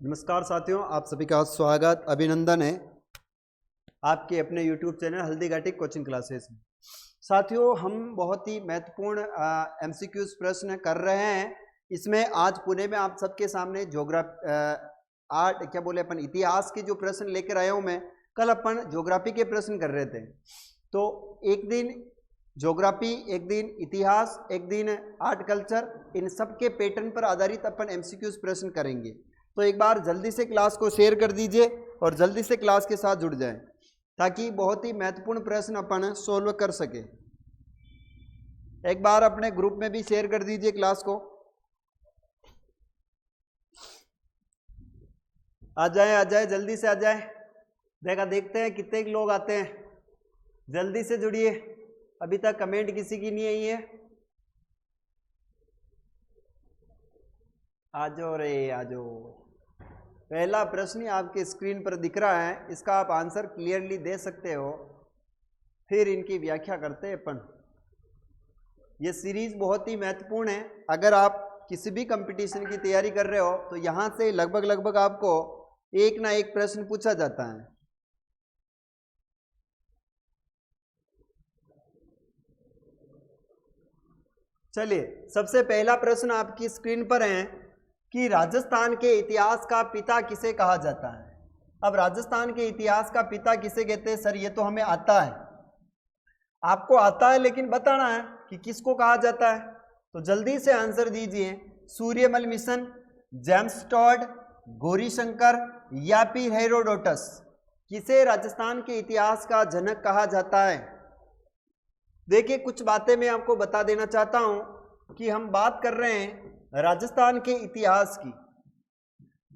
नमस्कार साथियों, आप सभी का स्वागत अभिनंदन है आपके अपने YouTube channel Haldi Ghati coaching classes में। साथियों, हम बहुत ही महत्वपूर्ण MCQs प्रश्न कर रहे हैं। इसमें आज पुणे में आप सबके सामने अपन इतिहास के जो प्रश्न लेकर आया हूं मैं। कल अपन ज्योग्राफी के प्रश्न कर रहे थे, तो एक दिन ज्योग्राफी, एक दिन इतिहास, एक दिन आर्ट कल्चर, इन सब के पैटर्न पर आधारित अपन MCQs प्रश्न करेंगे। तो एक बार जल्दी से क्लास को शेयर कर दीजिए और जल्दी से क्लास के साथ जुड़ जाएं, ताकि बहुत ही महत्वपूर्ण प्रश्न अपन सोल्व कर सके। एक बार अपने ग्रुप में भी शेयर कर दीजिए क्लास को। आ जाए जल्दी से आ जाए। देखते हैं कितने लोग आते हैं। जल्दी से जुड़िए, अभी तक कमेंट किसी की नहीं आई है। आ जाओ। पहला प्रश्न आपके स्क्रीन पर दिख रहा है, इसका आप आंसर क्लियरली दे सकते हो, फिर इनकी व्याख्या करते हैं अपन। ये सीरीज बहुत ही महत्वपूर्ण है। अगर आप किसी भी कंपटीशन की तैयारी कर रहे हो तो यहां से लगभग आपको एक ना एक प्रश्न पूछा जाता है। चलिए, सबसे पहला प्रश्न आपकी स्क्रीन पर है कि राजस्थान के इतिहास का पिता किसे कहा जाता है। अब राजस्थान के इतिहास का पिता किसे कहते हैं? सर, ये तो हमें आता है, आपको आता है, लेकिन बताना है कि किसको कहा जाता है। तो जल्दी से आंसर दीजिए। सूर्यमल मिशन, जेम्स टॉड, गौरीशंकर या फिर हेरोडोटस। किसे राजस्थान के इतिहास का जनक कहा जाता है? देखिए, कुछ बातें मैं आपको बता देना चाहता हूं कि हम बात कर रहे हैं राजस्थान के इतिहास की,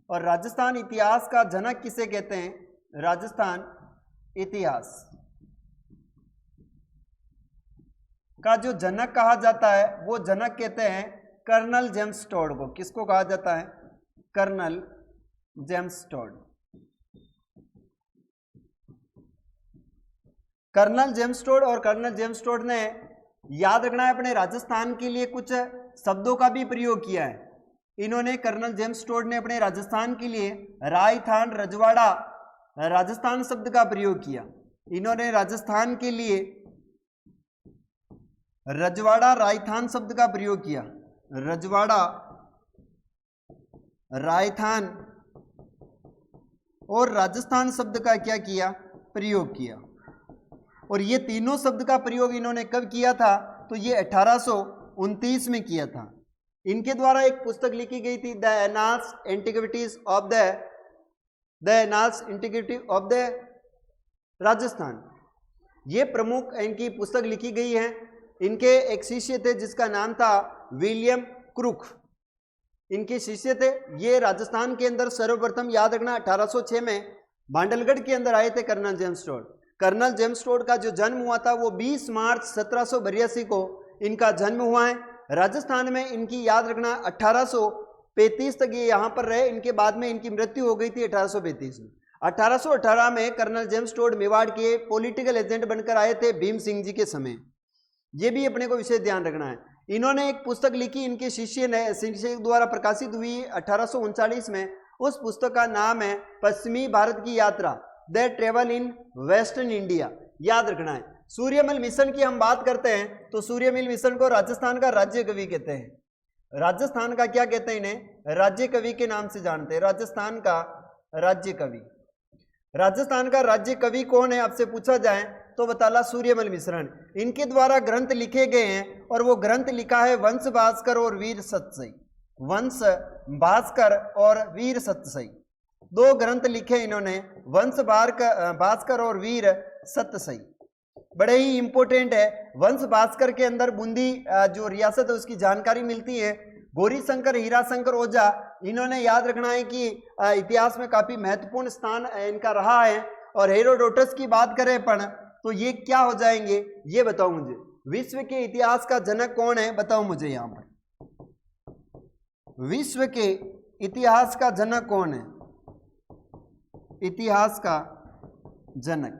और राजस्थान इतिहास का जनक किसे कहते हैं? राजस्थान इतिहास का जो जनक कहा जाता है वो जनक कहते हैं कर्नल जेम्स टॉड को। किसको कहा जाता है? Colonel James Tod. Colonel James Tod, और कर्नल जेम्स टॉड ने, याद रखना है, अपने राजस्थान के लिए कुछ शब्दों का भी प्रयोग किया है। इन्होंने, कर्नल जेम्स टॉड ने अपने राजस्थान के लिए राजस्थान, रजवाड़ा, राजस्थान शब्द का प्रयोग किया। इन्होंने राजस्थान के लिए रजवाड़ा, राजस्थान शब्द का प्रयोग किया। रजवाड़ा, राजस्थान और राजस्थान शब्द का क्या किया? प्रयोग किया। और ये तीनों शब्द का प्रयोग इन्होंने कब किया था? तो ये 1829 में किया था। इनके द्वारा एक पुस्तक लिखी गई थी, the annals antiquity of the Rajasthan. ये प्रमुख इनकी पुस्तक लिखी गई है। इनके एक शिष्य थे जिसका नाम था विलियम क्रूक। इनके शिष्य थे। ये राजस्थान के अंदर सर्वप्रथम, याद रखना, 1806 में भांडलगढ़ के अंदर आए थे colonel James Tod. Colonel James Tod का जो जन्म हुआ था वो 20 मार्च 1782 को इनका जन्म हुआ है। राजस्थान में इनकी, याद रखना, 1835 तक ये यहाँ पर रहे। इनके बाद में इनकी मृत्यु हो गई थी 1835 में। 1818 में कर्नल जेम्स टॉड मेवाड़ के पॉलिटिकल एजेंट बनकर आए थे भीम सिंह जी के समय। ये भी अपने को विशेष ध्यान रखना है। इन्होंने एक पुस्तक लिखी, इनके शिष्य द्वारा प्रकाशित हुई 1839 में। उस पुस्तक का नाम है पश्चिमी भारत की यात्रा, the travel in western India. याद रखना है। सूर्यमल मिशन की हम बात करते हैं तो सूर्यमल मिशन को राजस्थान का राज्य कवि कहते हैं। राजस्थान का क्या कहते हैं? इन्हें राज्य कवि के नाम से जानते हैं। राजस्थान का राज्य कवि। राजस्थान का राज्य कवि कौन है आपसे पूछा जाए तो बताला सूर्यमल मिश्रण। इनके द्वारा ग्रंथ लिखे गए हैं, और वो ग्रंथ लिखा है वंश भास्कर और वीर सतसई। वंश भास्कर और वीर सतसई, दो ग्रंथ लिखे इन्होंने, वंश भास्कर और वीर सतसई। बड़े ही इंपॉर्टेंट है। वंश भास्कर के अंदर बूंदी जो रियासत है उसकी जानकारी मिलती है। गौरीशंकर, हीराशंकर ओझा, इन्होंने, याद रखना है कि इतिहास में काफी महत्वपूर्ण स्थान इनका रहा है। और हेरोडोटस की बात करें अपन तो ये क्या हो जाएंगे? ये बताओ मुझे, विश्व के इतिहास का जनक कौन है? बताओ मुझे यहां पर, विश्व के इतिहास का जनक कौन है? इतिहास का जनक,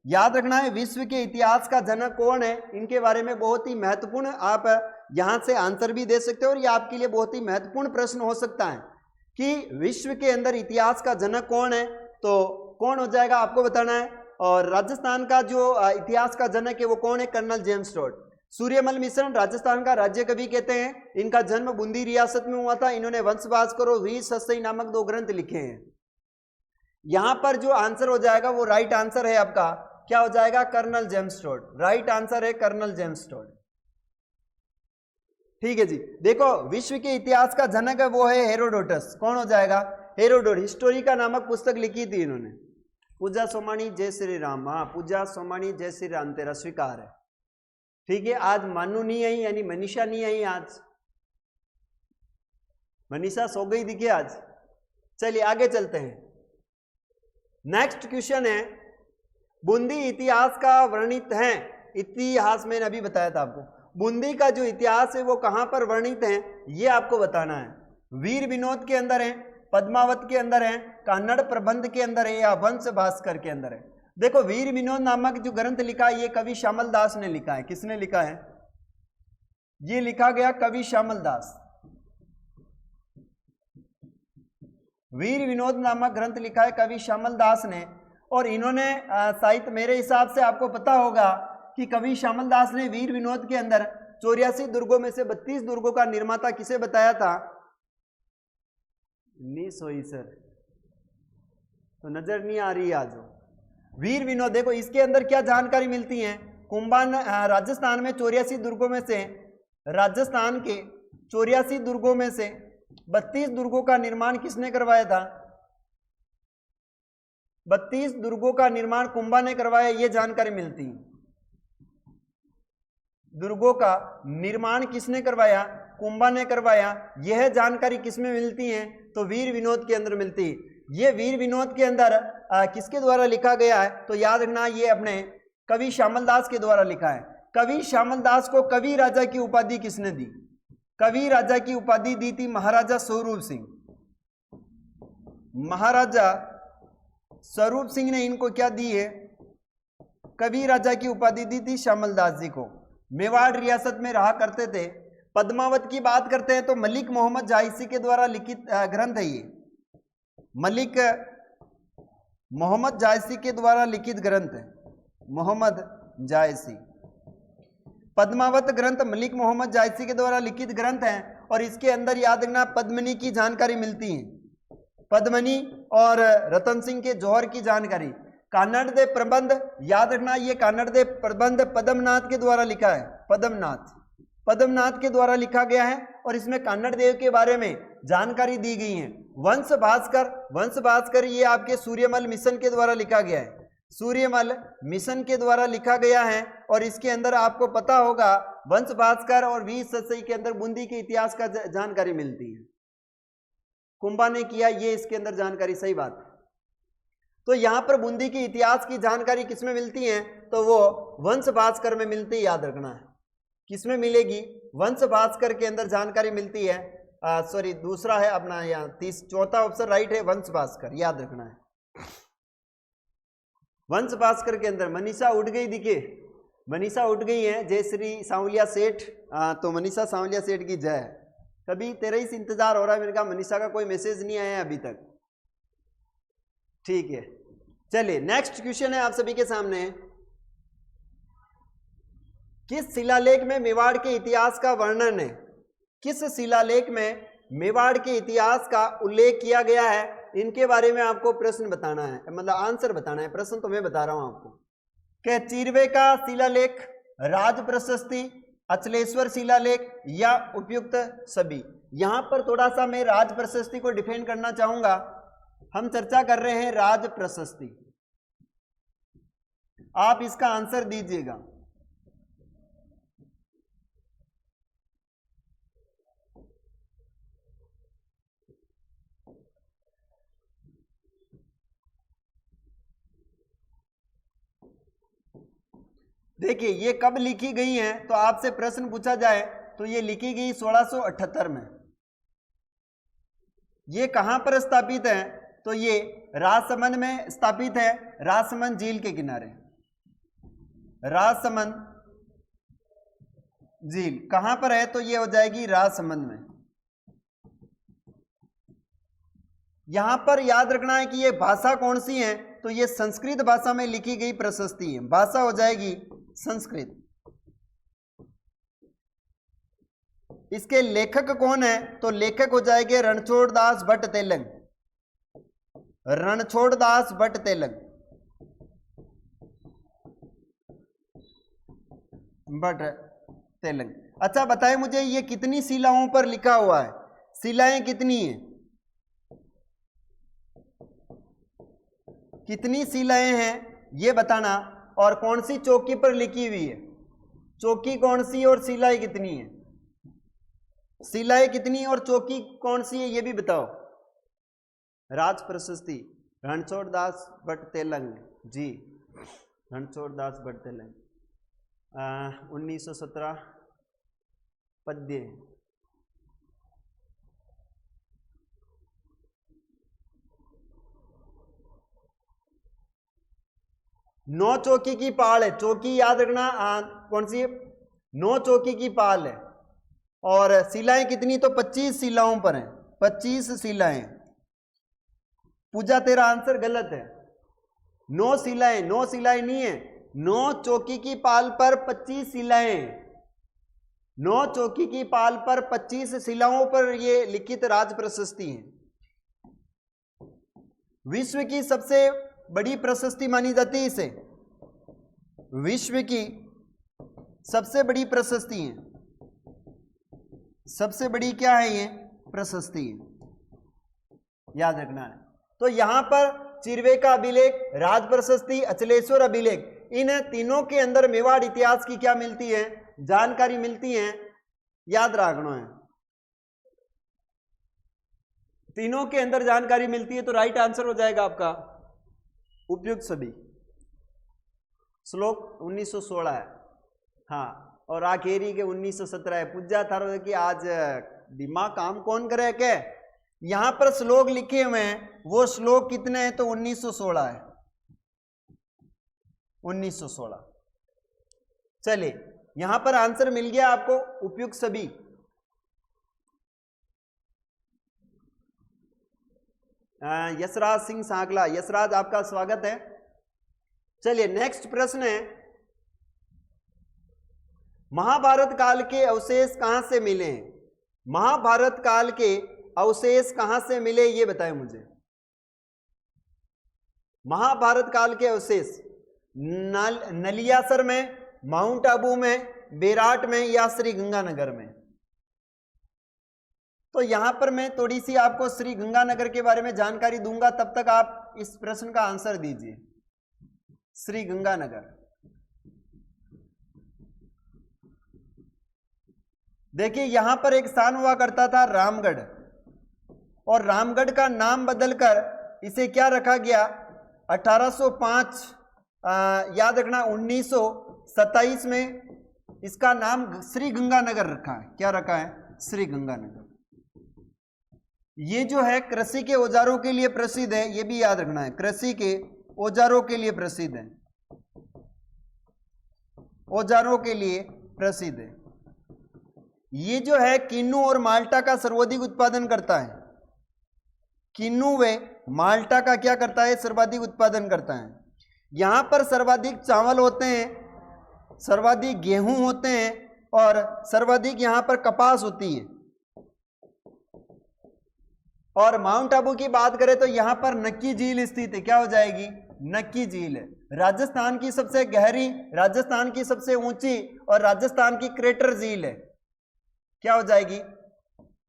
याद रखना है, विश्व के इतिहास का जनक कौन है? इनके बारे में बहुत ही महत्वपूर्ण आप यहां से आंसर भी दे सकते हो, और ये आपके लिए बहुत ही महत्वपूर्ण प्रश्न हो सकता है कि विश्व के अंदर इतिहास का जनक कौन है, तो कौन हो जाएगा आपको बताना है। और राजस्थान का जो इतिहास का जनक है वो कौन है, कर्नल जेम्स टोड। सूर्यमल मिश्र राजस्थान का राज्य कवि कहते हैं। इनका जन्म बूंदी रियासत में हुआ था। इन्होंने वंश भास्कर और वीर सतसई नामक 2 ग्रंथ लिखे हैं। यहां पर जो आंसर हो जाएगा वो राइट आंसर है आपका, क्या हो जाएगा, colonel James Tod. Right answer है कर्नल जेम्स टोड। ठीक है जी। देखो विश्व के इतिहास का जनक है वो है हेरोडोटस। कौन हो जाएगा, हेरोडोट। हिस्टोरिका नामक पुस्तक लिखी थी इन्होंने। पूजा सोमानी जय श्री राम। हाँ, पूजा सोमानी जय श्री राम, तेरा स्वीकार है। ठीक है, आज मानू नहीं आई, यानी मनीषा नहीं आई आज। मनीषा सो गई दिखे आज। चलिए आगे चलते हैं। नेक्स्ट क्वेश्चन है, बूंदी इतिहास का वर्णित है। इतिहास मैंने अभी बताया था आपको, बूंदी का जो इतिहास है वो कहां पर वर्णित है ये आपको बताना है। वीर विनोद के अंदर है, पद्मावत के अंदर है, कन्नड़ प्रबंध के अंदर है, या वंश भास्कर के अंदर है। देखो वीर विनोद नामक जो ग्रंथ लिखा है ये कवि श्यामल दास ने लिखा है। किसने लिखा है, ये लिखा गया कवि श्यामल दास। वीर विनोद नामक ग्रंथ लिखा है कवि श्यामल दास ने। और इन्होंने साहित्य, मेरे हिसाब से आपको पता होगा कि कवि श्यामल दास ने वीर विनोद के अंदर 84 दुर्गों में से 32 दुर्गों का निर्माता किसे बताया था, नहीं सोई सर, तो नजर नहीं आ रही है आज। वीर विनोद, देखो इसके अंदर क्या जानकारी मिलती है। कुंभान राजस्थान में 84 दुर्गों में से, राजस्थान के 84 दुर्गों में से 32 दुर्गों का निर्माण किसने करवाया था, 32 दुर्गों का निर्माण कुंभा ने करवाया, ये जानकारी मिलती है। दुर्गों का निर्माण किसने करवाया, कुंभा ने करवाया। यह जानकारी किसमें मिलती है, तो वीर विनोद के अंदर मिलती है। ये वीर विनोद के अंदर किसके द्वारा लिखा गया है, तो याद रखना ये अपने कवि श्यामल दास के द्वारा लिखा है। कवि श्यामल दास को कवि राजा की उपाधि किसने दी, कवि राजा की उपाधि दी थी महाराजा स्वरूप सिंह। महाराजा स्वरूप सिंह ने इनको क्या दी है, कवि राजा की उपाधि दी थी श्यामल दास जी को। मेवाड़ रियासत में रहा करते थे। पद्मावत की बात करते हैं तो मलिक मोहम्मद जायसी के द्वारा लिखित ग्रंथ है ये। मलिक मोहम्मद जायसी के द्वारा लिखित ग्रंथ है, मोहम्मद जायसी। पद्मावत ग्रंथ मलिक मोहम्मद जायसी के द्वारा लिखित ग्रंथ है। और इसके अंदर याद रखना पद्मिनी की जानकारी मिलती है, पद्मिनी और रतन सिंह के जौहर की जानकारी। कान्नड़ देव प्रबंध, याद रखना ये कान्नड़ देव प्रबंध पद्मनाथ के द्वारा लिखा है, पद्मनाथ के द्वारा लिखा गया है। और इसमें कान्नड़ देव के बारे में जानकारी दी गई है। वंश भास्कर ये आपके सूर्यमल मिशन के द्वारा लिखा गया है, सूर्यमल मिशन के द्वारा लिखा गया है। और इसके अंदर आपको पता होगा वंश भास्कर और वीर सतसई के अंदर बूंदी के इतिहास का जानकारी मिलती है। कुंभा ने किया ये इसके अंदर जानकारी, सही बात है। तो यहां पर बूंदी के इतिहास की जानकारी किसमें मिलती है, तो वो वंश भास्कर में मिलती है, याद रखना है। किसमें मिलेगी, वंश भास्कर के अंदर जानकारी मिलती है। सॉरी दूसरा है अपना, यहाँ चौथा ऑप्शन राइट है, वंश भास्कर, याद रखना है। वंश भास्कर के अंदर मनीषा उठ गई, दिखे मनीषा उठ गई है, जय श्री सांवलिया सेठ। तो मनीषा सांवलिया सेठ की जय। कभी तेरा ही इंतजार हो रहा है, मैंने कहा मनीषा का कोई मैसेज नहीं आया है अभी तक। ठीक है, चलिए नेक्स्ट क्वेश्चन है आप सभी के सामने। किस शिलालेख में मेवाड़ के इतिहास का वर्णन है, किस शिलालेख में मेवाड़ के इतिहास का उल्लेख किया गया है, इनके बारे में आपको प्रश्न बताना है, मतलब आंसर बताना है। प्रश्न तो मैं बता रहा हूं आपको। क्या चिरवे का शिलालेख, राज प्रशस्ति, अचलेश्वर शिलालेख या उपयुक्त सभी। यहां पर थोड़ा सा मैं राज प्रशस्ति को डिफेंड करना चाहूंगा। हम चर्चा कर रहे हैं राज प्रशस्ति, आप इसका आंसर दीजिएगा। देखिए ये कब लिखी गई है, तो आपसे प्रश्न पूछा जाए तो ये लिखी गई 1678 में। ये कहां पर स्थापित है, तो ये राजसमंद में स्थापित है, राजसमंद झील के किनारे। राजसमंद झील कहां पर है, तो ये हो जाएगी राजसमंद में। यहां पर याद रखना है कि ये भाषा कौन सी है, तो ये संस्कृत भाषा में लिखी गई प्रशस्ति है, भाषा हो जाएगी संस्कृत। इसके लेखक कौन है, तो लेखक हो जाएंगे रणछोड़ दास भट्ट तेलंग, रणछोड़ दास भट्ट तेलंग, भट्ट तेलंग। अच्छा बताएं मुझे ये कितनी शिलाओं पर लिखा हुआ है, शिलाएं कितनी हैं, कितनी शिलाएं हैं ये बताना, और कौन सी चौकी पर लिखी हुई है, चौकी कौन सी और शिलाएं कितनी है, शिलाएं कितनी और चौकी कौन सी है ये भी बताओ। राज प्रशस्ति रणछोड़ दास भट्ट तेलंग जी, रणछोड़ दास भट्ट तेलंग 1917 पद्य। नौ चौकी की पाल है, चौकी याद रखना कौन सी है, नौ चौकी की पाल है, और शिलाएं कितनी, तो 25 शिलाओं पर हैं, 25 शिलाएं। पूजा तेरा आंसर गलत है, 9 शिलाएं, 9 शिलाएं नहीं है, 9 चौकी की पाल पर 25 शिलाएं, 9 चौकी की पाल पर 25 शिलाओं पर ये लिखित राज प्रशस्ति है। विश्व की सबसे बड़ी प्रशस्ति मानी जाती है इसे, विश्व की सबसे बड़ी प्रशस्ति है, सबसे बड़ी क्या है ये प्रशस्ति है, याद रखना है। तो यहां पर चिरवे का अभिलेख, राज प्रशस्ति, अचलेश्वर अभिलेख, इन तीनों के अंदर मेवाड़ इतिहास की क्या मिलती है, जानकारी मिलती है, याद रखना है। तीनों के अंदर जानकारी मिलती है, तो राइट आंसर हो जाएगा आपका उपयुक्त सभी। श्लोक 1916 है, हाँ, और आखेरी के 1917 है। पूजा था कि आज दिमाग काम कौन करे के, यहां पर श्लोक लिखे हुए हैं, वो श्लोक कितने हैं, तो 1916 है, 1916। चलिए यहां पर आंसर मिल गया आपको उपयुक्त सभी। यशराज सिंह सांकला, यशराज आपका स्वागत है। चलिए नेक्स्ट प्रश्न है, महाभारत काल के अवशेष कहां से मिले हैं, महाभारत काल के अवशेष कहां से मिले ये बताएं मुझे। महाभारत काल के अवशेष नलियासर में, माउंट आबू में, बेराट में या श्री गंगानगर में। तो यहां पर मैं थोड़ी सी आपको श्री गंगानगर के बारे में जानकारी दूंगा, तब तक आप इस प्रश्न का आंसर दीजिए। श्री गंगानगर, देखिए यहां पर एक स्थान हुआ करता था रामगढ़, और रामगढ़ का नाम बदलकर इसे क्या रखा गया, 1805 याद रखना 1927 में इसका नाम श्री गंगानगर रखा है। क्या रखा है, श्री गंगानगर। ये जो है कृषि के औजारों के लिए प्रसिद्ध है, ये भी याद रखना है, कृषि के औजारों के लिए प्रसिद्ध है, औजारों के लिए प्रसिद्ध है। ये जो है किन्नू और माल्टा का सर्वाधिक उत्पादन करता है, किन्नू व माल्टा का क्या करता है, सर्वाधिक उत्पादन करता है। यहां पर सर्वाधिक चावल होते हैं, सर्वाधिक गेहूं होते हैं, और सर्वाधिक यहां पर कपास होती है। और माउंट आबू की बात करें तो यहां पर नक्की झील स्थित है, क्या हो जाएगी, नक्की झील है। राजस्थान की सबसे गहरी, राजस्थान की सबसे ऊंची और राजस्थान की क्रेटर झील है, क्या हो जाएगी,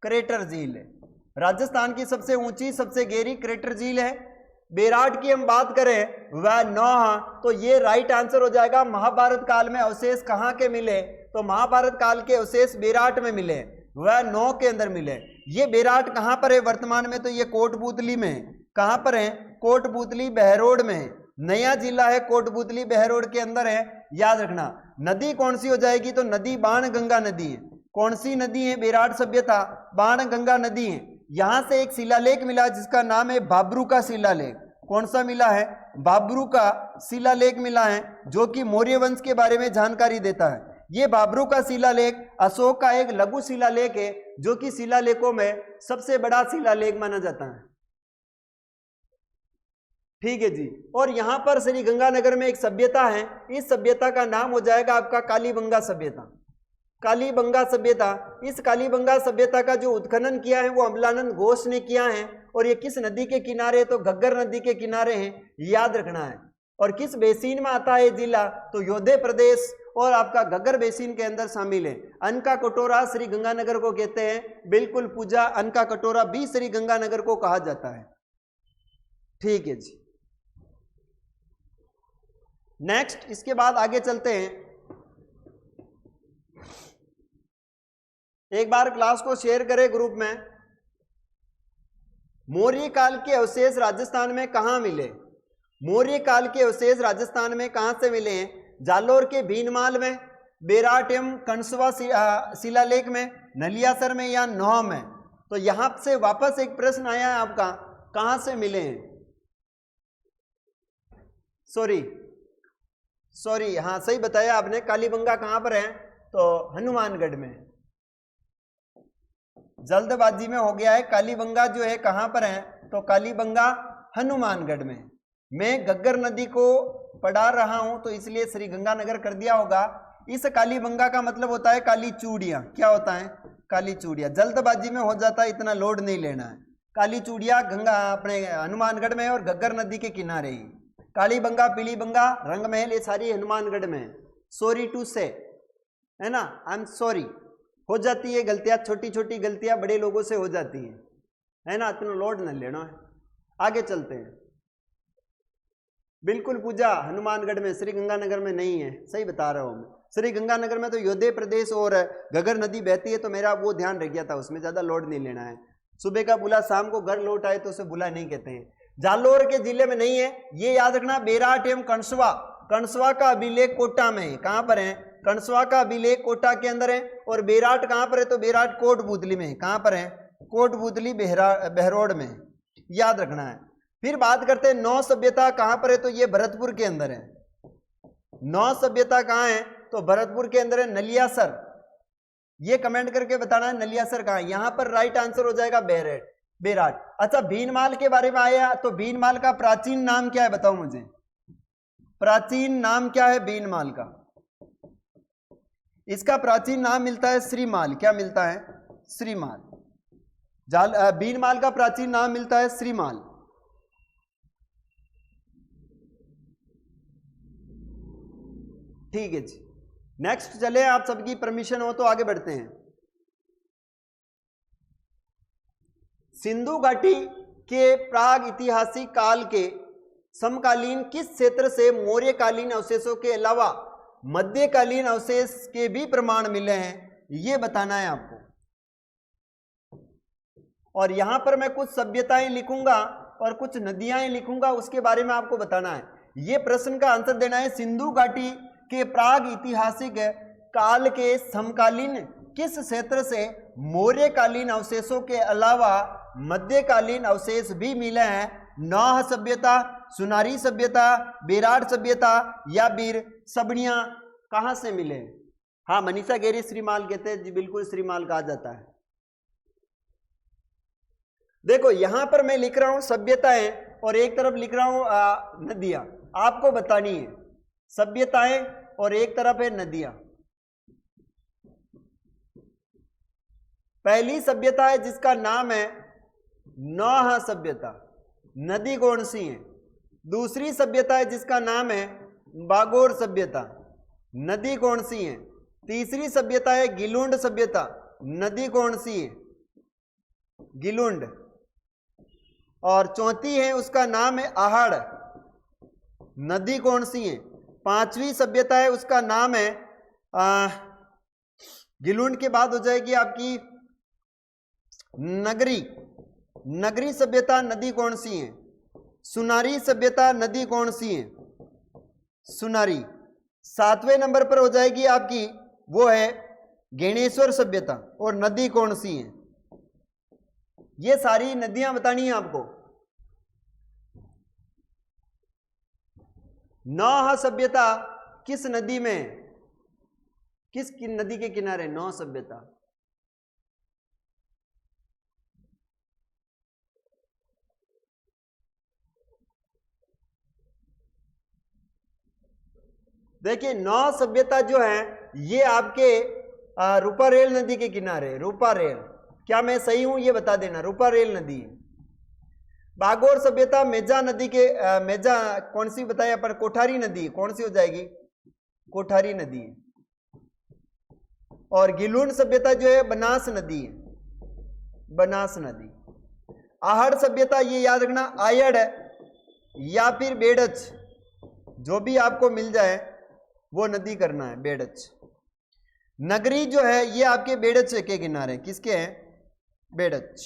क्रेटर झील है। राजस्थान की सबसे ऊंची सबसे गहरी क्रेटर झील है। बेराट की हम बात करें वह नौहा, तो ये राइट आंसर हो जाएगा। महाभारत काल में अवशेष कहाँ के मिले, तो महाभारत काल के अवशेष बेराट में मिले, वह 9 के अंदर मिले। ये बेराट कहाँ पर है वर्तमान में, तो ये कोटपूतली में है। कहाँ पर है, कोटपूतली बहरोड में है, नया जिला है कोटपूतली बहरोड के अंदर है, याद रखना। नदी कौन सी हो जाएगी, तो नदी बाण गंगा नदी है। कौन सी नदी है, बेराट सभ्यता बाण गंगा नदी है। यहां से एक शिलालेख मिला जिसका नाम है बाबरू का शिलालेख। कौन सा मिला है, बाबरू का शिलालेख मिला है, जो कि मौर्य वंश के बारे में जानकारी देता है। ये बाबरू का शिलालेख अशोक का एक लघु शिलालेख है, जो कि शिलालेखों में सबसे बड़ा शिलालेख माना जाता है। ठीक है जी। और यहां पर श्री गंगानगर में एक सभ्यता है, इस सभ्यता का नाम हो जाएगा आपका कालीबंगा सभ्यता। कालीबंगा सभ्यता, इस कालीबंगा सभ्यता का जो उत्खनन किया है वो अमलानंद घोष ने किया है। और ये किस नदी के किनारे, तो घग्गर नदी के किनारे है, याद रखना है। और किस बेसिन में आता है जिला, तो योधे प्रदेश और आपका घग्गर बेसिन के अंदर शामिल है। अनका कटोरा श्री गंगानगर को कहते हैं, बिल्कुल पूजा, अनका कटोरा भी श्री गंगानगर को कहा जाता है। ठीक है जी। नेक्स्ट, इसके बाद आगे चलते हैं। एक बार क्लास को शेयर करें ग्रुप में। मौर्य काल के अवशेष राजस्थान में कहां मिले? मौर्य काल के अवशेष राजस्थान में कहां से मिले हैं? जालोर के भीनमाल में, बेराट एवं कंसवा शिलालेख में, नलियासर में या नौह में? तो यहां से वापस एक प्रश्न आया है आपका, कहां से मिले हैं? सॉरी, हाँ सही बताया आपने। कालीबंगा कहां पर है? तो हनुमानगढ़ में। जल्दबाजी में हो गया है। कालीबंगा जो है कहां पर है? तो कालीबंगा हनुमानगढ़ में। मैं घग्गर नदी को पढ़ा रहा हूं तो इसलिए श्री गंगानगर कर दिया होगा। इस कालीबंगा का मतलब होता है काली चूड़ियां। क्या होता है? काली चूड़ियां। जल्दबाजी में हो जाता है, इतना लोड नहीं लेना है। काली चूड़ियां गंगा अपने हनुमानगढ़ में और घग्गर नदी के किनारे ही। कालीबंगा, पीलीबंगा, रंगमहल, ये सारी हनुमानगढ़ में। सॉरी टू से, है ना, आई एम सॉरी। हो जाती है गलतियां, छोटी छोटी गलतियां बड़े लोगों से हो जाती हैं, है ना, इतना लोड न लेना है। आगे चलते हैं। बिल्कुल पूजा, हनुमानगढ़ में, श्री गंगानगर में नहीं है। सही बता रहा हूं मैं। श्री गंगानगर में तो योधे प्रदेश और घग्गर नदी बहती है, तो मेरा वो ध्यान रह गया था, उसमें ज्यादा लोड नहीं लेना है। सुबह का बुला शाम को घर लौट आए तो उसे बुला नहीं कहते हैं। जालोर के जिले में नहीं है, ये याद रखना। बेराट एवं कंसवा, कंसवा का अभिलेख कोटा में है। कहां पर है? कंसवा का अभिलेख कोटा के अंदर है। और बेराट कहां पर है? तो बेराट कोटबूतली में है। कहां पर है? कोटबूतली बहरोड में, याद रखना है। फिर बात करते हैं नौ सभ्यता कहां पर है? तो ये भरतपुर के अंदर है। नौ सभ्यता कहां है? तो भरतपुर के अंदर है। नलियासर, ये कमेंट करके बताना है नलियासर कहां है। यहां पर राइट आंसर हो जाएगा बेराट। अच्छा, भीनमाल के बारे में आया, तो भीनमाल का प्राचीन नाम क्या है? बताओ मुझे, प्राचीन नाम क्या है भीनमाल का? इसका प्राचीन नाम मिलता है श्रीमाल। क्या मिलता है? श्रीमाल। भीनमाल का प्राचीन नाम मिलता है श्रीमाल। ठीक है जी। नेक्स्ट चले, आप सबकी परमिशन हो तो आगे बढ़ते हैं। सिंधु घाटी के प्राग ऐतिहासिक काल के समकालीन किस क्षेत्र से मौर्यकालीन अवशेषों के अलावा मध्यकालीन अवशेष के भी प्रमाण मिले हैं, ये बताना है आपको। और यहां पर मैं कुछ सभ्यताएं लिखूंगा और कुछ नदियां लिखूंगा, उसके बारे में आपको बताना है। ये प्रश्न का आंसर देना है, सिंधु घाटी के प्राग ऐतिहासिक काल के समकालीन किस क्षेत्र से मौर्यकालीन अवशेषों के अलावा मध्यकालीन अवशेष भी मिले हैं? नौह सभ्यता, सुनारी सभ्यता, बेराट सभ्यता या बीर सबड़ियां कहां से मिले? हाँ, मनीषा गेरी श्रीमाल कहते हैं जी, बिल्कुल श्रीमाल कहा जाता है। देखो यहां पर मैं लिख रहा हूं सभ्यताएं और एक तरफ लिख रहा हूं नदियां। आपको बतानी है सभ्यताएं और एक तरफ है नदियां। पहली सभ्यता है जिसका नाम है नौह सभ्यता, नदी कौन सी है? दूसरी सभ्यता है जिसका नाम है बागोर सभ्यता, नदी कौन सी है? तीसरी सभ्यता है गिलुंड सभ्यता, नदी कौन सी है? गिलुंड। और चौथी है उसका नाम है आहड़, नदी कौन सी है? पांचवी सभ्यता है उसका नाम है गिलुंड के बाद हो जाएगी आपकी नगरी, नगरी सभ्यता, नदी कौन सी है? सुनारी सभ्यता, नदी कौन सी है? सुनारी। सातवें नंबर पर हो जाएगी आपकी वो है घेणेश्वर सभ्यता, और नदी कौन सी है? ये सारी नदियां बतानी है आपको। नौह सभ्यता किस नदी में, किस नदी के किनारे नौह सभ्यता? देखिए नौ सभ्यता जो है ये आपके रूपारेल नदी के किनारे, रूपारेल, क्या मैं सही हूं ये बता देना, रूपारेल नदी। बागोर सभ्यता मेजा नदी के मेजा कौन सी बताया पर, कोठारी नदी, कौन सी हो जाएगी, कोठारी नदी। और गिलुन सभ्यता जो है बनास नदी है, बनास नदी। आहड़ सभ्यता ये याद रखना आयड़ या फिर बेड़च, जो भी आपको मिल जाए वो नदी करना है, बेड़च। नगरी जो है ये आपके बेड़च के किनारे, किसके हैं, बेड़च।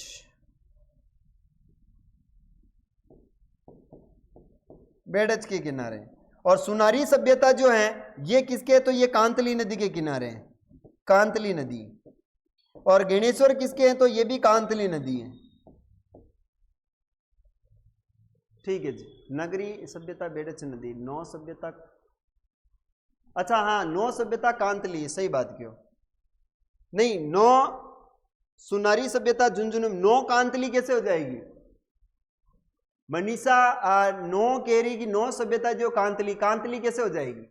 बेड़च के किनारे। और सुनारी सभ्यता जो है ये किसके, तो ये कांतली नदी के किनारे है, कांतली नदी। और गणेश्वर किसके हैं, तो ये भी कांतली नदी है। ठीक है जी, नगरी सभ्यता बेड़च नदी, नौ सभ्यता, अच्छा हाँ नौ सभ्यता कांतली, सही बात क्यों नहीं, नौ सुनारी सभ्यता झुंझुनू, नौ कांतली कैसे हो जाएगी मनीषा, नौ कह रही कि नौ सभ्यता जो कांतली, कांतली कैसे हो जाएगी,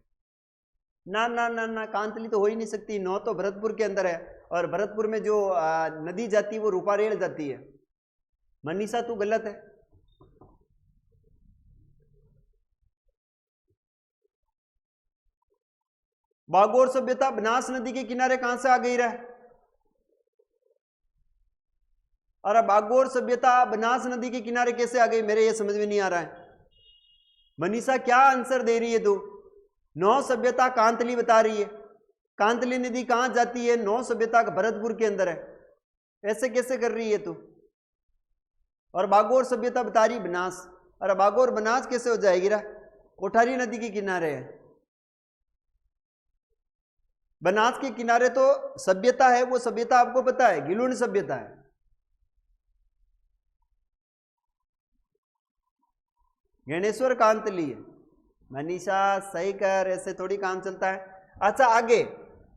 ना ना ना ना, कांतली तो हो ही नहीं सकती, नौ तो भरतपुर के अंदर है, और भरतपुर में जो नदी जाती है वो रूपारेल जाती है। मनीषा तू गलत है। बागोर सभ्यता बनास नदी के किनारे कहां से आ गई रहा, अरे बागोर सभ्यता बनास नदी के किनारे कैसे आ गई, मेरे ये समझ में नहीं आ रहा है। मनीषा क्या आंसर दे रही है तू, नौ सभ्यता कांतली बता रही है, कांतली नदी कहां जाती है, नौ सभ्यता भरतपुर के अंदर है, ऐसे कैसे कर रही है तू। और बागोर सभ्यता बता रही बनास, अरे बागोर बनास कैसे हो जाएगी रा, कोठारी नदी के किनारे है। बनास के किनारे तो सभ्यता है, वो सभ्यता आपको पता है गिलुन सभ्यता है। गणेश्वर कांतली है। मनीषा सही कर, ऐसे थोड़ी काम चलता है। अच्छा आगे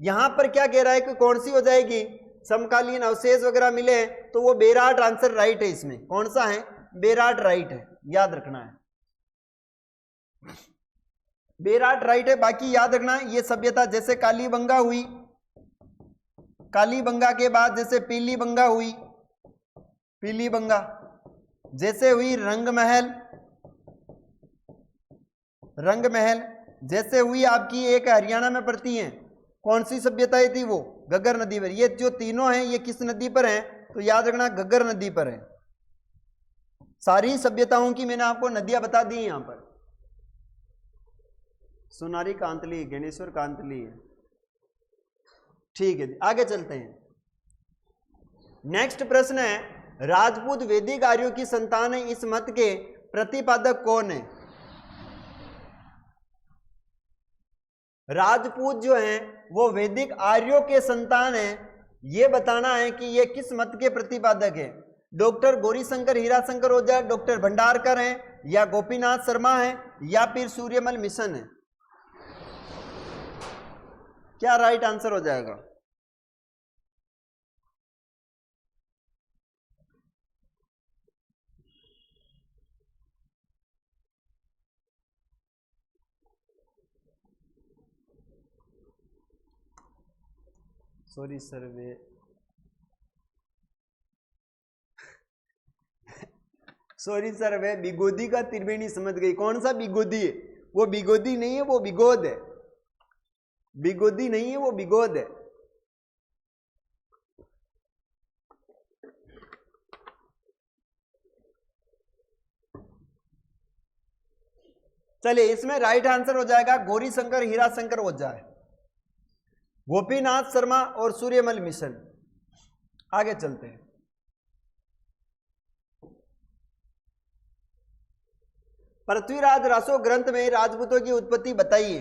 यहां पर क्या कह रहा है कि कौन सी हो जाएगी, समकालीन अवशेष वगैरह मिले तो वो बेराट आंसर राइट है, इसमें कौन सा है, बेराट राइट है, याद रखना है, बेराट राइट है। बाकी याद रखना ये सभ्यता जैसे कालीबंगा हुई, कालीबंगा के बाद जैसे पीलीबंगा हुई, पीलीबंगा जैसे हुई रंगमहल, रंगमहल जैसे हुई आपकी एक हरियाणा में पड़ती है, कौन सी सभ्यताएं थी वो, घग्गर नदी पर। ये जो तीनों हैं ये किस नदी पर हैं, तो याद रखना घग्गर नदी पर है। सारी सभ्यताओं की मैंने आपको नदियां बता दी यहां पर, सुनारी कांतली, गणेश्वर कांतली है। ठीक है आगे चलते हैं। नेक्स्ट प्रश्न है, राजपूत वैदिक आर्यों की संतान है, इस मत के प्रतिपादक कौन है। राजपूत जो हैं वो वैदिक आर्यों के संतान हैं, ये बताना है कि ये किस मत के प्रतिपादक है। डॉक्टर गौरीशंकर हीराशंकर ओझा, डॉक्टर भंडारकर हैं, या गोपीनाथ शर्मा हैं, या फिर सूर्यमल मिशन है। क्या राइट आंसर हो जाएगा, सॉरी सर वे सॉरी सर वे बिगोदी का त्रिवेणी समझ गई, कौन सा बिगोदी है, वो बिगोदी नहीं है, वो बिगोद है, बिगोदी नहीं है वो बिगोद है। चलिए इसमें राइट आंसर हो जाएगा गौरीशंकर हीराशंकर ओझा है, गोपीनाथ शर्मा और सूर्यमल मिशन। आगे चलते हैं। पृथ्वीराज रासो ग्रंथ में राजपूतों की उत्पत्ति बताइए।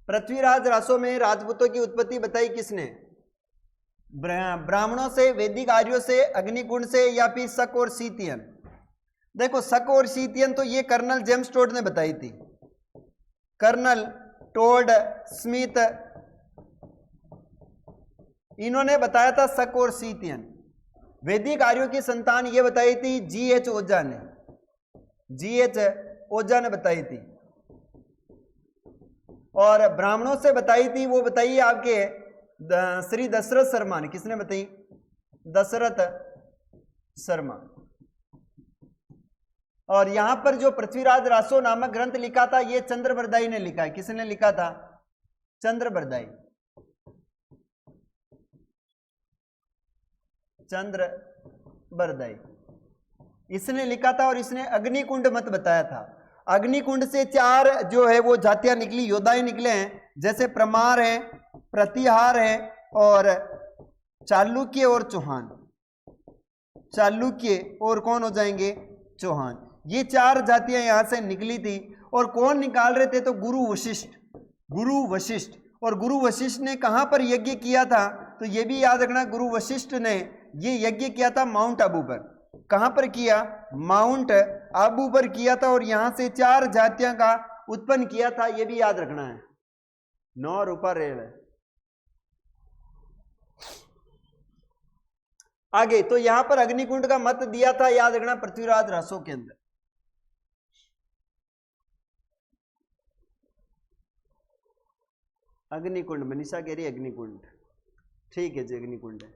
पृथ्वीराज रासो में राजपूतों की उत्पत्ति बताई किसने, ब्राह्मणों से, वैदिक आर्यों से, अग्निकुंड से, या फिर शक और सीतियन। देखो शक और सीतियन तो ये कर्नल जेम्स टोड ने बताई थी, कर्नल टोड स्मिथ, इन्होंने बताया था शक और सीतियन। वैदिक आर्यों की संतान ये बताई थी GH ओझा ने, GH ओझा ने बताई थी। और ब्राह्मणों से बताई थी वो बताइए आपके श्री दशरथ शर्मा ने। किसने बताई? दशरथ शर्मा। और यहां पर जो पृथ्वीराज रासो नामक ग्रंथ लिखा था ये चंद्रबरदाई ने लिखा है। किसने लिखा था? चंद्रबरदाई। चंद्रबरदाई इसने लिखा था और इसने अग्निकुंड मत बताया था। अग्निकुंड से 4 जो है वो जातियां निकली, योद्धाएं निकले हैं, जैसे प्रमार है, प्रतिहार है और चालुक्य और चौहान। चालुक्य और कौन हो जाएंगे? चौहान। ये 4 जातियां यहां से निकली थी। और कौन निकाल रहे थे? तो गुरु वशिष्ठ। गुरु वशिष्ठ। और गुरु वशिष्ठ ने कहां पर यज्ञ किया था? तो ये भी याद रखना, गुरु वशिष्ठ ने ये यज्ञ किया था माउंट आबू पर। कहां पर किया? माउंट आबू पर किया था। और यहां से 4 जातियां का उत्पन्न किया था, ये भी याद रखना है। 9 रूपा रेल है। आगे तो यहां पर अग्निकुंड का मत दिया था, याद रखना, पृथ्वीराज रासो के अंदर। अग्निकुंड, मनीषा कह रही अग्निकुंड, ठीक है जी, अग्निकुंड है।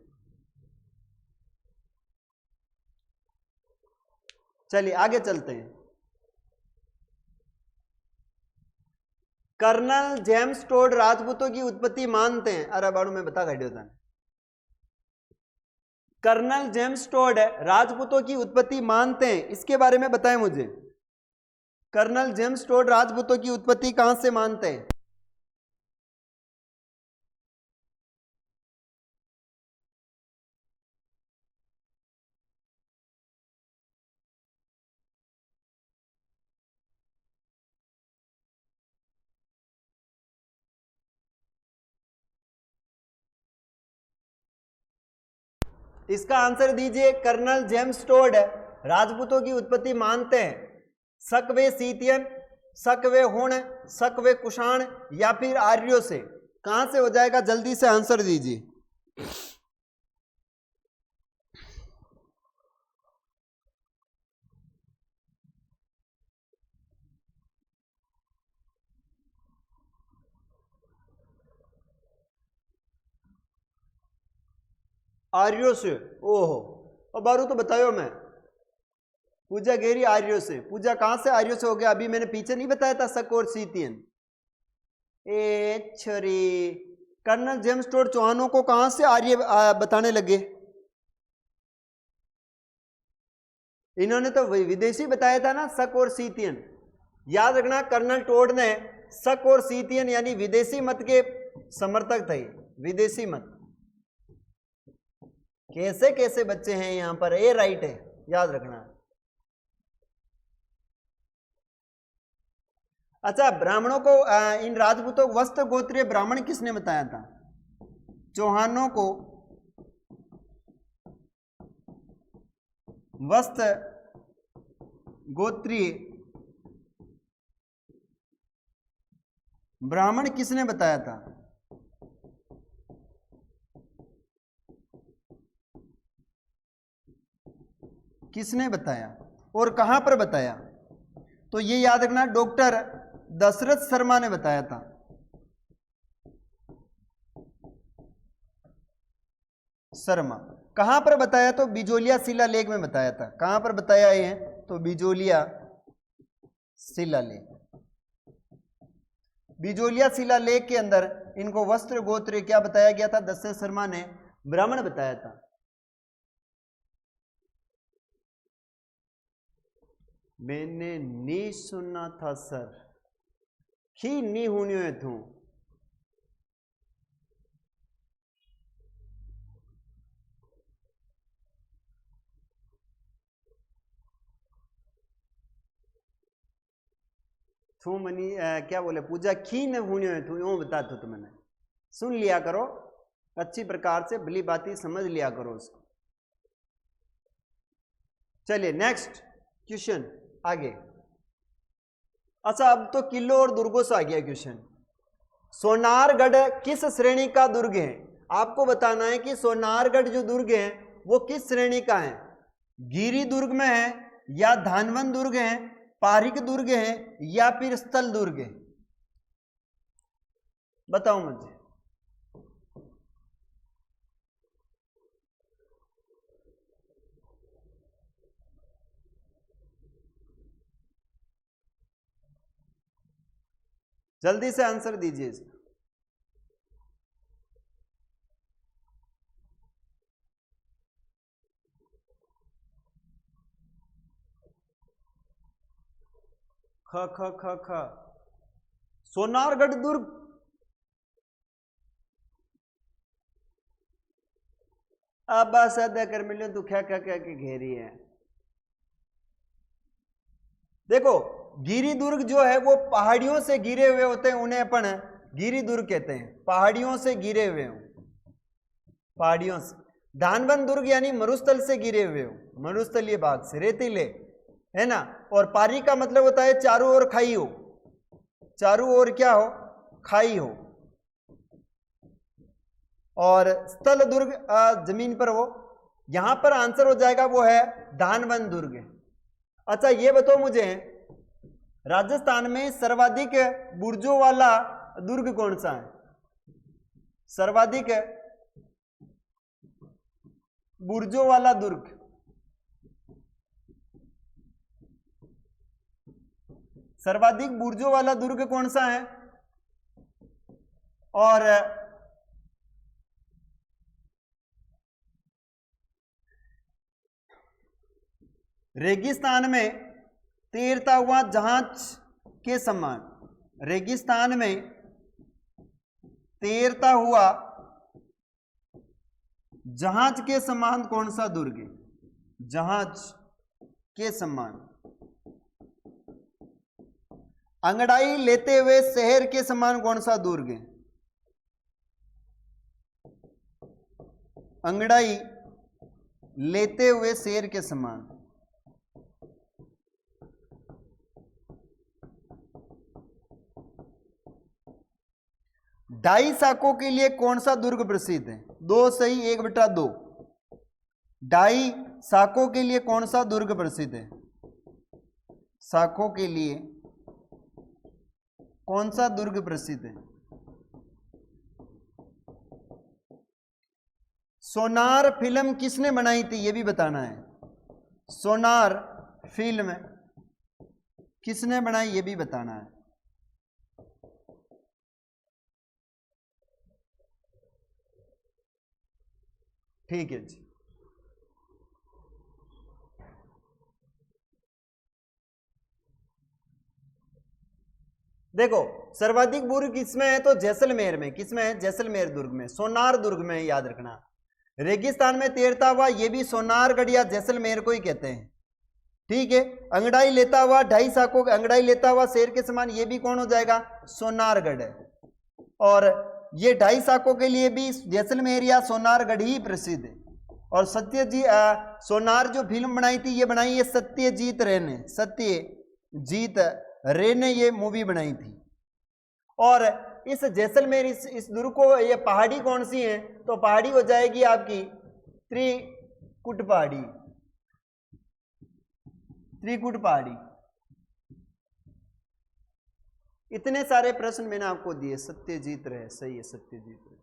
चलिए आगे चलते हैं। कर्नल जेम्स टोड राजपूतों की उत्पत्ति मानते हैं। अरे बाड़ू में बता घटे होता है। कर्नल जेम्स टोड राजपूतों की उत्पत्ति मानते हैं, इसके बारे में बताएं मुझे। कर्नल जेम्स टोड राजपूतों की उत्पत्ति कहां से मानते हैं? इसका आंसर दीजिए। कर्नल जेम्स टोड राजपूतों की उत्पत्ति मानते हैं शक व सीतियन, शक व हुण, शक व कुषाण या फिर आर्यों से। कहां से हो जाएगा? जल्दी से आंसर दीजिए। आर्यों से। ओहो, अब बारू तो बतायो। मैं पूजा गेरी आर्यों से। पूजा कहां से आर्यों से हो गया? अभी मैंने पीछे नहीं बताया था शक और सीतियन। ए छरी, कर्नल जेम्स टोड चौहानों को कहां से आर्य बताने लगे? इन्होंने तो विदेशी बताया था ना, शक और सीतियन। याद रखना, कर्नल टोड ने शक और सीतियन यानी विदेशी मत के समर्थक थे। विदेशी मत। कैसे कैसे बच्चे हैं यहां पर, ए राइट है, याद रखना। अच्छा, ब्राह्मणों को इन राजपूतों को वस्त्र गोत्रीय ब्राह्मण किसने बताया था? चौहानों को वस्त्र गोत्रीय ब्राह्मण किसने बताया था? किसने बताया और कहां पर बताया? तो ये याद रखना, डॉक्टर दशरथ शर्मा ने बताया था। शर्मा। कहां पर बताया? तो बिजोलिया शिलालेख में बताया था। कहां पर बताया है? तो बिजोलिया शिलालेख। बिजोलिया शिलालेख के अंदर इनको वस्त्र गोत्र क्या बताया गया था? दशरथ शर्मा ने ब्राह्मण बताया था। मैंने नहीं सुना था सर, ही नहीं होने है तू। तू मनी क्या बोले पूजा, खी न होने है तू, यूं बता तो मैंने सुन लिया करो अच्छी प्रकार से, भली बाती समझ लिया करो उसको। चलिए नेक्स्ट क्वेश्चन आगे। अच्छा, अब तो किलो और दुर्गों से आ गया क्वेश्चन। सोनारगढ़ किस श्रेणी का दुर्ग है? आपको बताना है कि सोनारगढ़ जो दुर्ग है वो किस श्रेणी का है। गिरी दुर्ग में है या धानवन दुर्ग है, पारिक दुर्ग है या फिर स्थल दुर्ग है? बताओ मुझे। जल्दी से आंसर दीजिए इसका। ख ख ख ख सोनारगढ़ दुर्ग। अब सदा कर मिलियो तू क्या क्या क्या के घेरी है। देखो गिरी दुर्ग जो है वो पहाड़ियों से गिरे हुए होते हैं, उन्हें अपन गिरी दुर्ग कहते हैं, पहाड़ियों से गिरे हुए हो, पहाड़ियों से। धानबन दुर्ग यानी मरुस्थल से गिरे हुए हो, मरुस्थलीय भाग से, रेतीले, है ना। और पारी का मतलब होता है चारों ओर खाई हो, चारों ओर क्या हो, खाई हो। और स्थल दुर्ग जमीन पर हो। यहां पर आंसर हो जाएगा वो है धानबन दुर्ग। अच्छा ये बताओ मुझे, राजस्थान में सर्वाधिक बुर्जों वाला दुर्ग कौन सा है? सर्वाधिक बुर्जों वाला दुर्ग, सर्वाधिक बुर्जों वाला दुर्ग कौन सा है? और रेगिस्तान में तैरता हुआ जहाज के समान, रेगिस्तान में तैरता हुआ जहाज के समान कौन सा दुर्ग है? जहाज के समान। अंगड़ाई लेते हुए शहर के समान कौन सा दुर्ग है? अंगड़ाई लेते हुए शेर के समान। ढाई साकों के लिए कौन सा दुर्ग प्रसिद्ध है? 2 सही 1/2। ढाई साकों के लिए कौन सा दुर्ग प्रसिद्ध है? साकों के लिए कौन सा दुर्ग प्रसिद्ध है? सोनार फिल्म किसने बनाई थी ये भी बताना है। सोनार फिल्म किसने बनाई ये भी बताना है। ठीक है जी। देखो सर्वाधिक बुर्ग किसमें है तो जैसलमेर में। किसमें है? जैसलमेर दुर्ग में, सोनार दुर्ग में, याद रखना। रेगिस्तान में तैरता हुआ ये भी सोनारगढ़ या जैसलमेर को ही कहते हैं। ठीक है। अंगड़ाई लेता हुआ ढाई साकों, अंगड़ाई लेता हुआ शेर के समान, ये भी कौन हो जाएगा? सोनारगढ़ है। और ये ढाई साकों के लिए भी जैसलमेर या सोनारगढ़ ही प्रसिद्ध है। और सत्यजीत सोनार जो फिल्म बनाई थी ये बनाई है सत्यजीत रे ने, सत्यजीत रे ने ये मूवी बनाई थी। और इस जैसलमेर इस दुर्ग को, ये पहाड़ी कौन सी है तो पहाड़ी हो जाएगी आपकी त्रिकुट पहाड़ी, त्रिकुट पहाड़ी। इतने सारे प्रश्न मैंने आपको दिए। सत्यजीत रे सही है, सत्यजीत रे।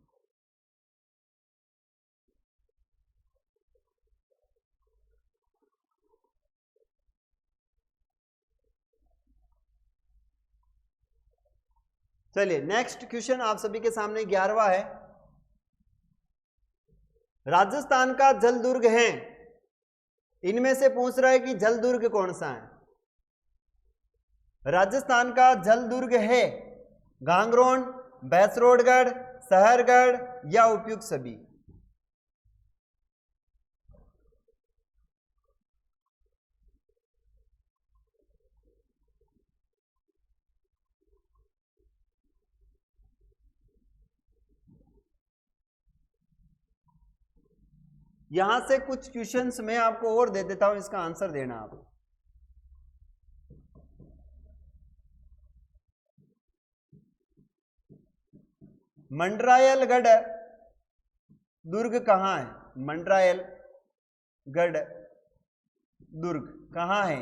चलिए नेक्स्ट क्वेश्चन आप सभी के सामने 11वां है। राजस्थान का जल दुर्ग है, इनमें से पूछ रहा है कि जल दुर्ग कौन सा है? राजस्थान का जल दुर्ग है गांगरोन, भैंसरोडगढ़, सहरगढ़ या उपयुक्त सभी। यहां से कुछ क्वेश्चंस मैं आपको और दे देता हूं, इसका आंसर देना आप। मंडरायलगढ़ दुर्ग कहां है? मंडरायलगढ़ दुर्ग कहां है?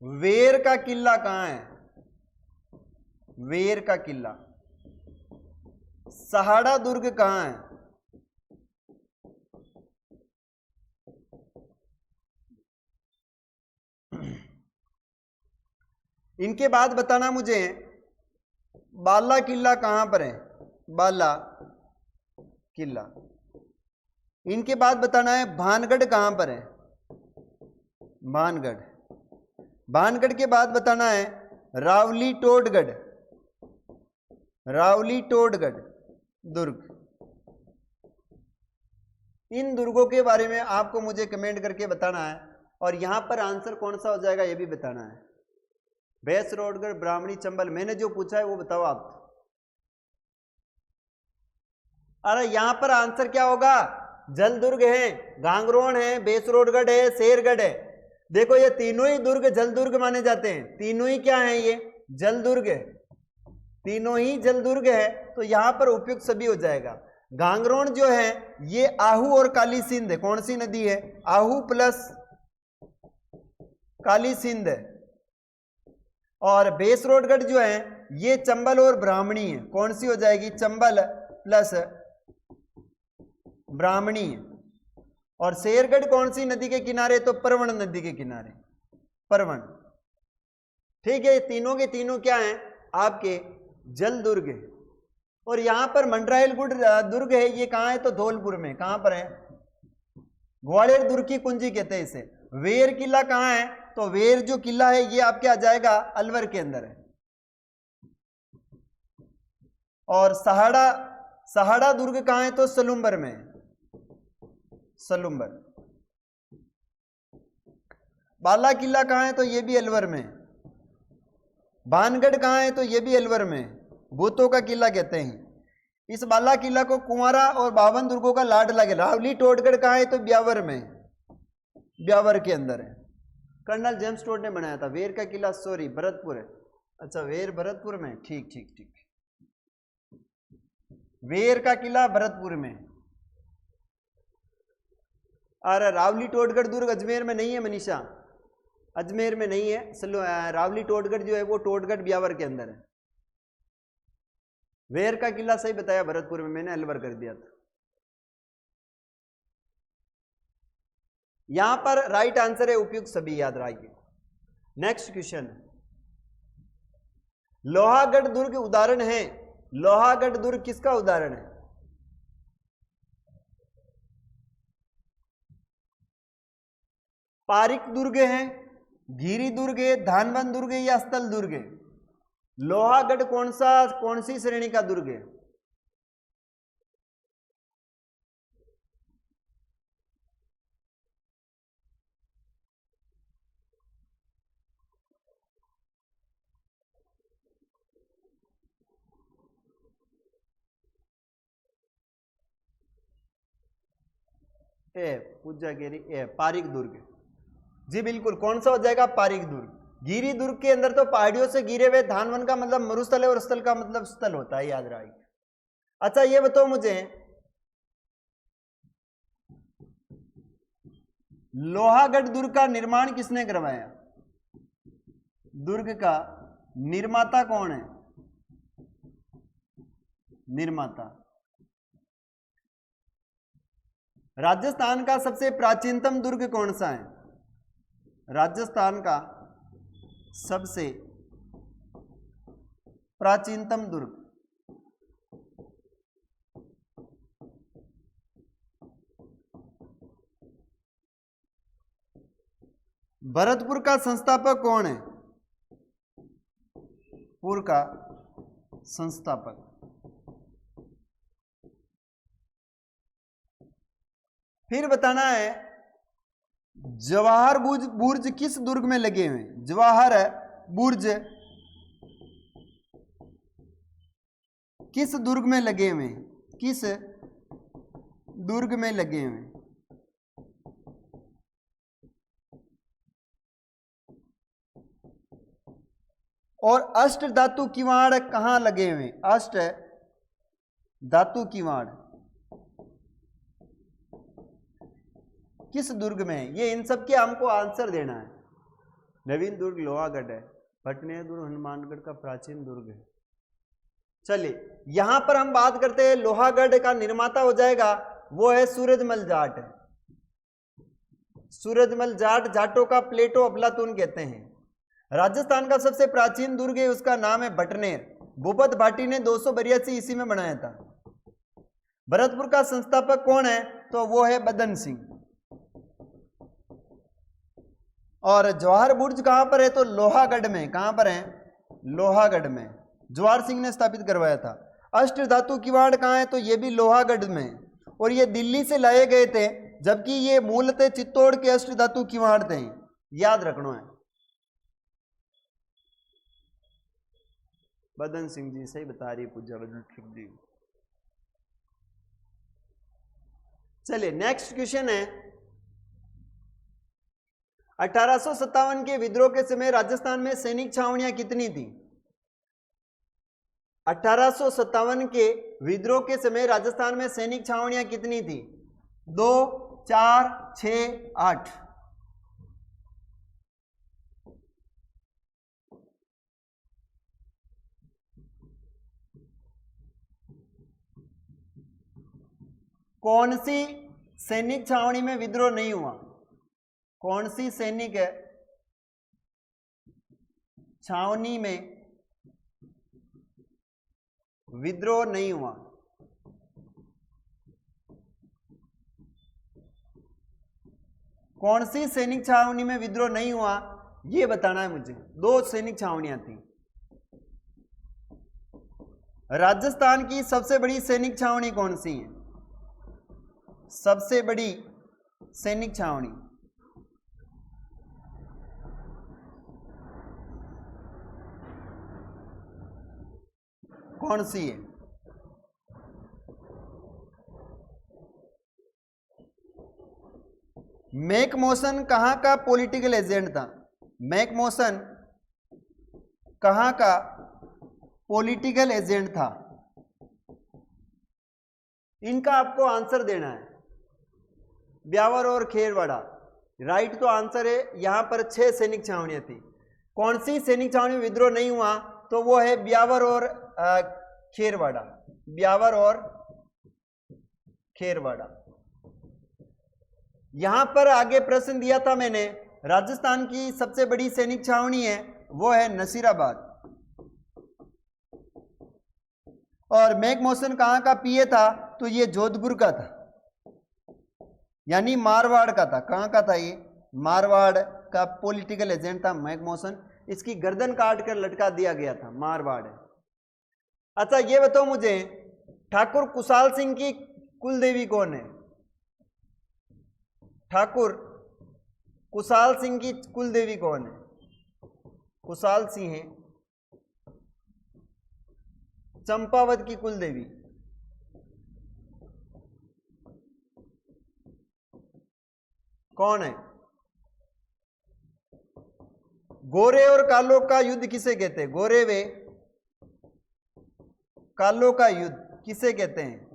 वेर का किला कहां है? वेर का किला। सहाड़ा दुर्ग कहां है? इनके बाद बताना मुझे बाला किला कहां पर है? बाला किला। इनके बाद बताना है भानगढ़ कहां पर है? भानगढ़। भानगढ़ के बाद बताना है रावली टोडगढ़। रावली टोडगढ़ दुर्ग। इन दुर्गों के बारे में आपको मुझे कमेंट करके बताना है, और यहां पर आंसर कौन सा हो जाएगा यह भी बताना है। भैंसरोडगढ़, ब्राह्मणी, चंबल, मैंने जो पूछा है वो बताओ आप। अरे यहां पर आंसर क्या होगा? जलदुर्ग है, गांगरोन है, भैंसरोडगढ़ है, शेरगढ़ है। देखो ये तीनों ही दुर्ग जलदुर्ग माने जाते हैं। तीनों ही क्या है? ये जलदुर्ग है, तीनों ही जलदुर्ग है। तो यहां पर उपयुक्त सभी हो जाएगा। गांगरोन जो है ये आहू और काली सिंध है। कौन सी नदी है? आहू प्लस काली सिंध है। और भैंसरोडगढ़ जो है ये चंबल और ब्राह्मणी है। कौन सी हो जाएगी? चंबल प्लस ब्राह्मणी है। और शेरगढ़ कौन सी नदी के किनारे? तो परवण नदी के किनारे, परवण। ठीक है, तीनों के तीनों क्या हैं? आपके जल दुर्ग है। और यहां पर मंडरायल दुर्ग है, ये कहां है? तो धौलपुर में। कहां पर है? ग्वालियर दुर्ग की कुंजी कहते हैं इसे। वेर किला कहां है? तो वेर जो किला है ये आपके आ जाएगा अलवर के अंदर है। और सहाड़ा दुर्ग कहां है? तो सलुम्बर में, सलुम्बर। बाला किला कहां है? तो ये भी अलवर में। भानगढ़ कहां है? तो ये भी अलवर में, भूतों का किला कहते हैं। इस बाला किला को कुंवारा और 52 दुर्गों का लाड लगे। रावली टोडगढ़ कहां है? तो ब्यावर में, ब्यावर के अंदर है। कर्नल जेम्स टोड ने बनाया था। वेर का किला सॉरी भरतपुर है। अच्छा, वेर भरतपुर में, ठीक ठीक ठीक। वेर का किला भरतपुर में। और रावली टोडगढ़ दुर्ग अजमेर में नहीं है मनीषा, अजमेर में नहीं है। रावली टोडगढ़ जो है वो टोडगढ़ ब्यावर के अंदर है। वेर का किला सही बताया भरतपुर में, मैंने अलवर कर दिया था। यहां पर राइट आंसर है उपयुक्त सभी, याद रखिए। नेक्स्ट क्वेश्चन, लोहागढ़ दुर्ग उदाहरण है। लोहागढ़ दुर्ग किसका उदाहरण है? पारिक दुर्ग है, गिरी दुर्ग है, धानबंद दुर्ग है या स्थल दुर्ग है? लोहागढ़ कौन सी श्रेणी का दुर्ग है? पूजा गिरी पारिक दुर्ग। जी बिल्कुल, कौन सा हो जाएगा? पारिक दुर्ग। गिरी दुर्ग के अंदर तो पहाड़ियों से गिरे हुए, धानवन का मतलब मरुस्थल है और स्थल का मतलब स्थल होता है, याद रखिए। अच्छा ये बताओ मुझे, लोहागढ़ दुर्ग का निर्माण किसने करवाया? दुर्ग का निर्माता कौन है? निर्माता। राजस्थान का सबसे प्राचीनतम दुर्ग कौन सा है? राजस्थान का सबसे प्राचीनतम दुर्ग, भरतपुर का संस्थापक कौन है? पुर का संस्थापक। फिर बताना है जवाहर बुर्ज किस दुर्ग में लगे हुए? जवाहर बुर्ज किस दुर्ग में लगे हुए? किस दुर्ग में लगे हुए? और अष्ट धातु किवाड़ कहां लगे हुए? अष्ट धातु किवाड़ किस दुर्ग में है? ये इन सब के हमको आंसर देना है। नवीन दुर्ग लोहागढ़ है, भटनेर दुर्ग हनुमानगढ़ का प्राचीन दुर्ग है। चलिए यहां पर हम बात करते हैं लोहागढ़ का निर्माता हो जाएगा, वो है सूरजमल जाट। सूरजमल जाट, जाटों का प्लेटो अफलातून कहते हैं। राजस्थान का सबसे प्राचीन दुर्ग है, उसका नाम है भटनेर। भूपत भाटी ने 282 ईस्वी में बनाया था। भरतपुर का संस्थापक कौन है? तो वो है बदन सिंह। और जवाहर बुर्ज कहां पर है? तो लोहागढ़ में। कहां पर है? लोहागढ़ में। जवाहर सिंह ने स्थापित करवाया था। अष्ट धातु किवाड़ कहां है? तो ये भी लोहागढ़ में। और ये दिल्ली से लाए गए थे, जबकि ये मूलतः चित्तौड़ के अष्ट धातु किवाड़ थे, याद रखना है। बदन सिंह जी सही बता रही, पूजा बदन सिंह जी। चलिए नेक्स्ट क्वेश्चन है, 1857 के विद्रोह के समय राजस्थान में सैनिक छावनियां कितनी थी? 1857 के विद्रोह के समय राजस्थान में सैनिक छावनियां कितनी थी? 2, 4, 6, 8। कौन सी सैनिक छावनी में विद्रोह नहीं हुआ? कौन सी सैनिक छावनी में विद्रोह नहीं हुआ? कौन सी सैनिक छावनी में विद्रोह नहीं हुआ, यह बताना है मुझे। 2 सैनिक छावनियां थी। राजस्थान की सबसे बड़ी सैनिक छावनी कौन सी है? सबसे बड़ी सैनिक छावनी कौन सी है? मैकमोहन कहां का पॉलिटिकल एजेंट था? मैकमोहन कहां का पॉलिटिकल एजेंट था? इनका आपको आंसर देना है। ब्यावर और खेरवाड़ा। राइट तो आंसर है। यहां पर 6 सैनिक छावनियां थी। कौन सी सैनिक छावनी में विद्रोह नहीं हुआ? तो वो है ब्यावर और खेरवाड़ा। ब्यावर और खेरवाड़ा। यहां पर आगे प्रश्न दिया था मैंने, राजस्थान की सबसे बड़ी सैनिक छावनी है वो है नसीराबाद। और मैकमोहन कहां का पीए था? तो ये जोधपुर का था, यानी मारवाड़ का था। कहां का था ये? मारवाड़ का पॉलिटिकल एजेंट था मैकमोहन। इसकी गर्दन काट कर लटका दिया गया था, मारवाड़। अच्छा ये बताओ मुझे, ठाकुर कुशाल सिंह की कुलदेवी कौन है? ठाकुर कुशाल सिंह की कुलदेवी कौन है? कुशाल सिंह है चंपावत की कुलदेवी। कौन है? गोरे और कालो का युद्ध किसे कहते हैं? गोरे वे कालो का युद्ध किसे कहते हैं?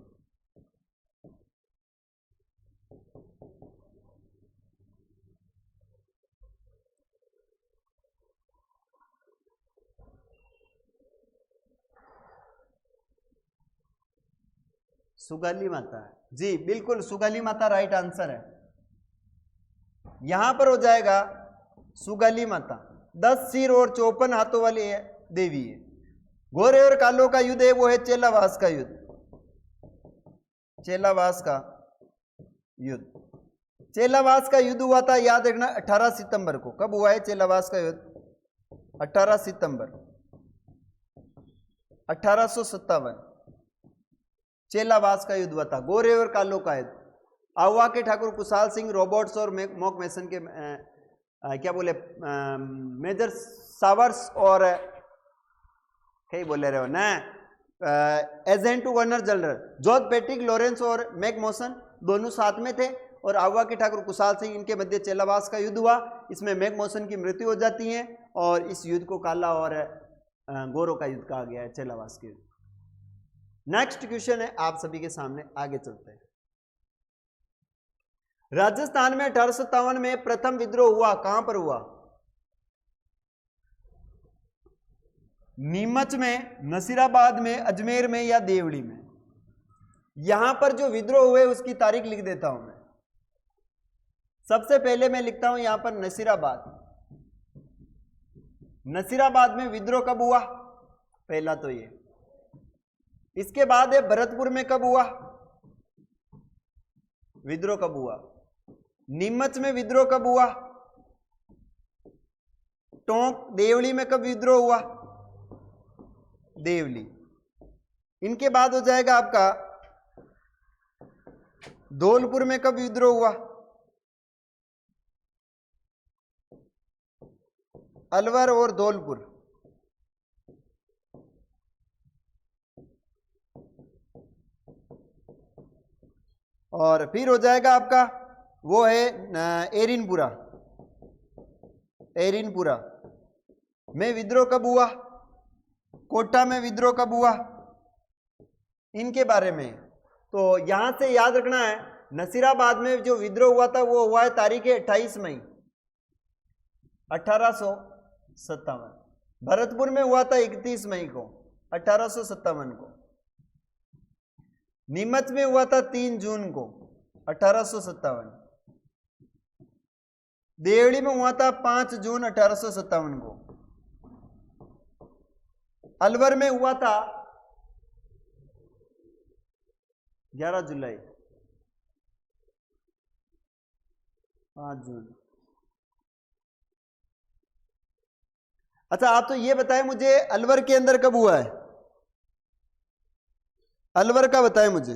सुगाली माता। जी बिल्कुल, सुगाली माता राइट आंसर है। यहां पर हो जाएगा सुगाली माता। 10 सिर और 54 हाथों वाली देवी है। गोरे और कालो का युद्ध है वो है चेलावास का युद्ध। चेलावास का युद्ध। चेलावास का युद्ध हुआ था, याद रखना, 18 सितंबर को। कब हुआ है चेलावास का युद्ध? 18 सितंबर 1857 चेलावास का युद्ध हुआ था। गोरे और कालो का युद्ध। आहुआ के ठाकुर कुशाल सिंह, रॉबर्ट्स और मॉक मैसन के क्या बोले मेजर सावर्स और कई बोले रहे हो ना, agent to governor general George Patrick Lawrence और मैकमोहन दोनों साथ में थे। और आहुआ के ठाकुर कुशाल सिंह, इनके मध्य चेलावास का युद्ध हुआ। इसमें मैकमोहन की मृत्यु हो जाती है और इस युद्ध को काला और गोरों का युद्ध कहा गया है, चेलावास के युद्ध। नेक्स्ट क्वेश्चन है आप सभी के सामने, आगे चलते हैं। राजस्थान में 1857 में प्रथम विद्रोह हुआ, कहां पर हुआ? नीमच में, नसीराबाद में, अजमेर में या देवली में। यहां पर जो विद्रोह हुए उसकी तारीख लिख देता हूं मैं। सबसे पहले मैं लिखता हूं यहां पर नसीराबाद। नसीराबाद में विद्रोह कब हुआ? पहला तो ये। इसके बाद है भरतपुर में कब हुआ विद्रोह? कब हुआ? नीमच में विद्रोह कब हुआ? टोंक, देवली में कब विद्रोह हुआ? देवली। इनके बाद हो जाएगा आपका धौलपुर में कब विद्रोह हुआ? अलवर और धौलपुर। और फिर हो जाएगा आपका वो है एरिनपुरा। एरिनपुरा में विद्रोह कब हुआ? कोटा में विद्रोह कब हुआ? इनके बारे में तो यहां से याद रखना है, नसीराबाद में जो विद्रोह हुआ था वो हुआ है तारीख 28 मई 1857। भरतपुर में हुआ था 31 मई को 1857 को। नीमच में हुआ था 3 जून को 1857। देवली में हुआ था 5 जून 1857 को। अलवर में हुआ था 11 जुलाई 5 जून। अच्छा, आप तो ये बताएं मुझे अलवर के अंदर कब हुआ है? अलवर का बताएं मुझे।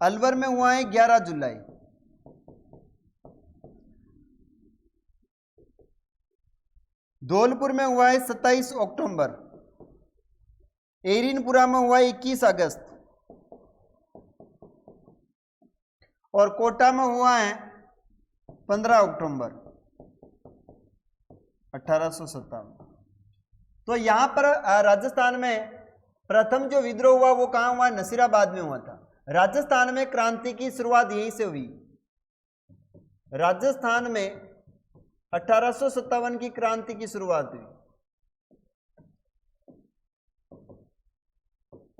अलवर में हुआ है 11 जुलाई। धौलपुर में हुआ है 27 अक्टूबर। एरिनपुरा में हुआ है 21 अगस्त। और कोटा में हुआ है 15 अक्टूबर 1857। तो यहां पर राजस्थान में प्रथम जो विद्रोह हुआ वो कहां हुआ? नसीराबाद में हुआ था। राजस्थान में क्रांति की शुरुआत यहीं से हुई। राजस्थान में 1857 की क्रांति की शुरुआत हुई।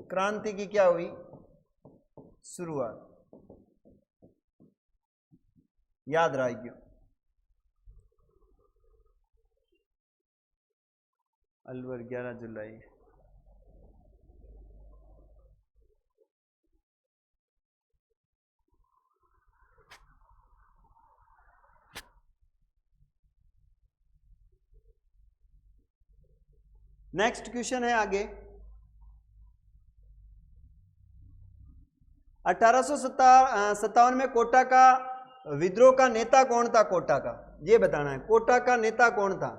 क्रांति की क्या हुई? शुरुआत। याद रखिए। अलवर 11 जुलाई। नेक्स्ट क्वेश्चन है आगे। 1857 में कोटा का विद्रोह का नेता कौन था? कोटा का ये बताना है। कोटा का नेता कौन था?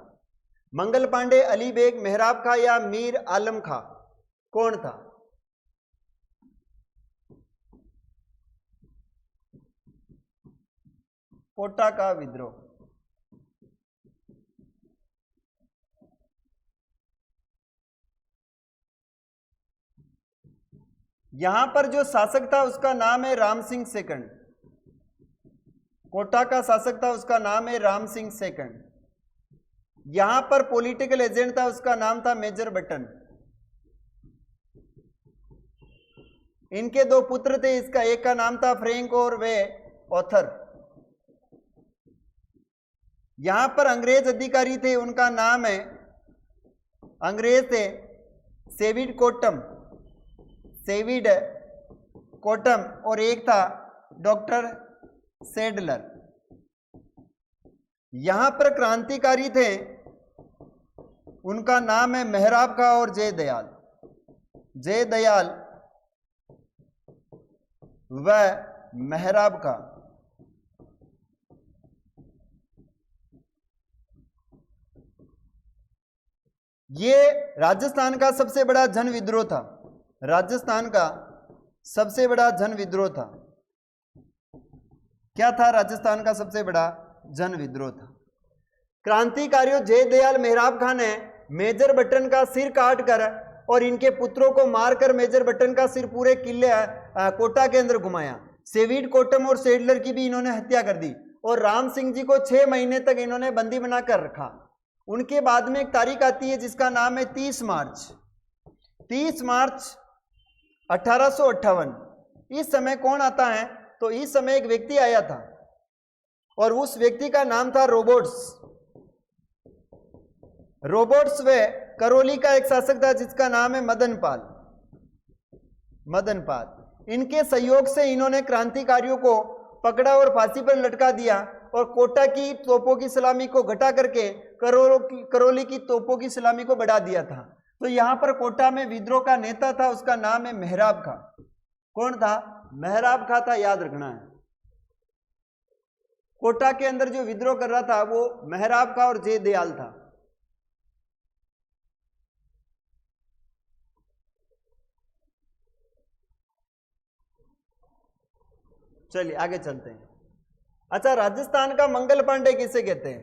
मंगल पांडे, अली बेग, मेहराब खां या मीर आलम खां? कौन था? कोटा का विद्रोह। यहां पर जो शासक था उसका नाम है राम सिंह सेकंड। कोटा का शासक था उसका नाम है राम सिंह सेकंड। यहां पर पॉलिटिकल एजेंट था उसका नाम था मेजर बटन। इनके 2 पुत्र थे, इसका एक का नाम था फ्रैंक और वे ऑथर। यहां पर अंग्रेज अधिकारी थे, उनका नाम है, अंग्रेज थे सेविड कोटम, सेविड कोटम, और एक था डॉक्टर सेडलर। यहां पर क्रांतिकारी थे, उनका नाम है मेहराब खां और जयदयाल। जयदयाल व मेहराब खां। ये राजस्थान का सबसे बड़ा जन विद्रोह था। राजस्थान का सबसे बड़ा जन विद्रोह था। क्या था? राजस्थान का सबसे बड़ा जन विद्रोह था। क्रांतिकारियों जयदयाल मेहराब खां ने मेजर बटन का सिर काटकर और इनके पुत्रों को मारकर मेजर बटन का सिर पूरे किले कोटा के अंदर घुमाया। सेविड कोटम और सेडलर की भी इन्होंने हत्या कर दी और राम सिंह जी को 6 महीने तक इन्होंने बंदी बनाकर रखा। उनके बाद में एक तारीख आती है जिसका नाम है 30 मार्च। 30 मार्च 1858। इस समय कौन आता है? तो इस समय एक व्यक्ति आया था और उस व्यक्ति का नाम था रोबोट्स। रोबोट्स वे करौली का एक शासक था जिसका नाम है मदनपाल। मदनपाल इनके सहयोग से इन्होंने क्रांतिकारियों को पकड़ा और फांसी पर लटका दिया और कोटा की तोपों की सलामी को घटा करके करौली की तोपों की सलामी को बढ़ा दिया था। तो यहां पर कोटा में विद्रोह का नेता था, उसका नाम है मेहराब खां। कौन था? मेहराब खां था, याद रखना है। कोटा के अंदर जो विद्रोह कर रहा था वो मेहराब खां और जय दयाल था। चलिए आगे चलते हैं। अच्छा, राजस्थान का मंगल पांडे किसे कहते हैं?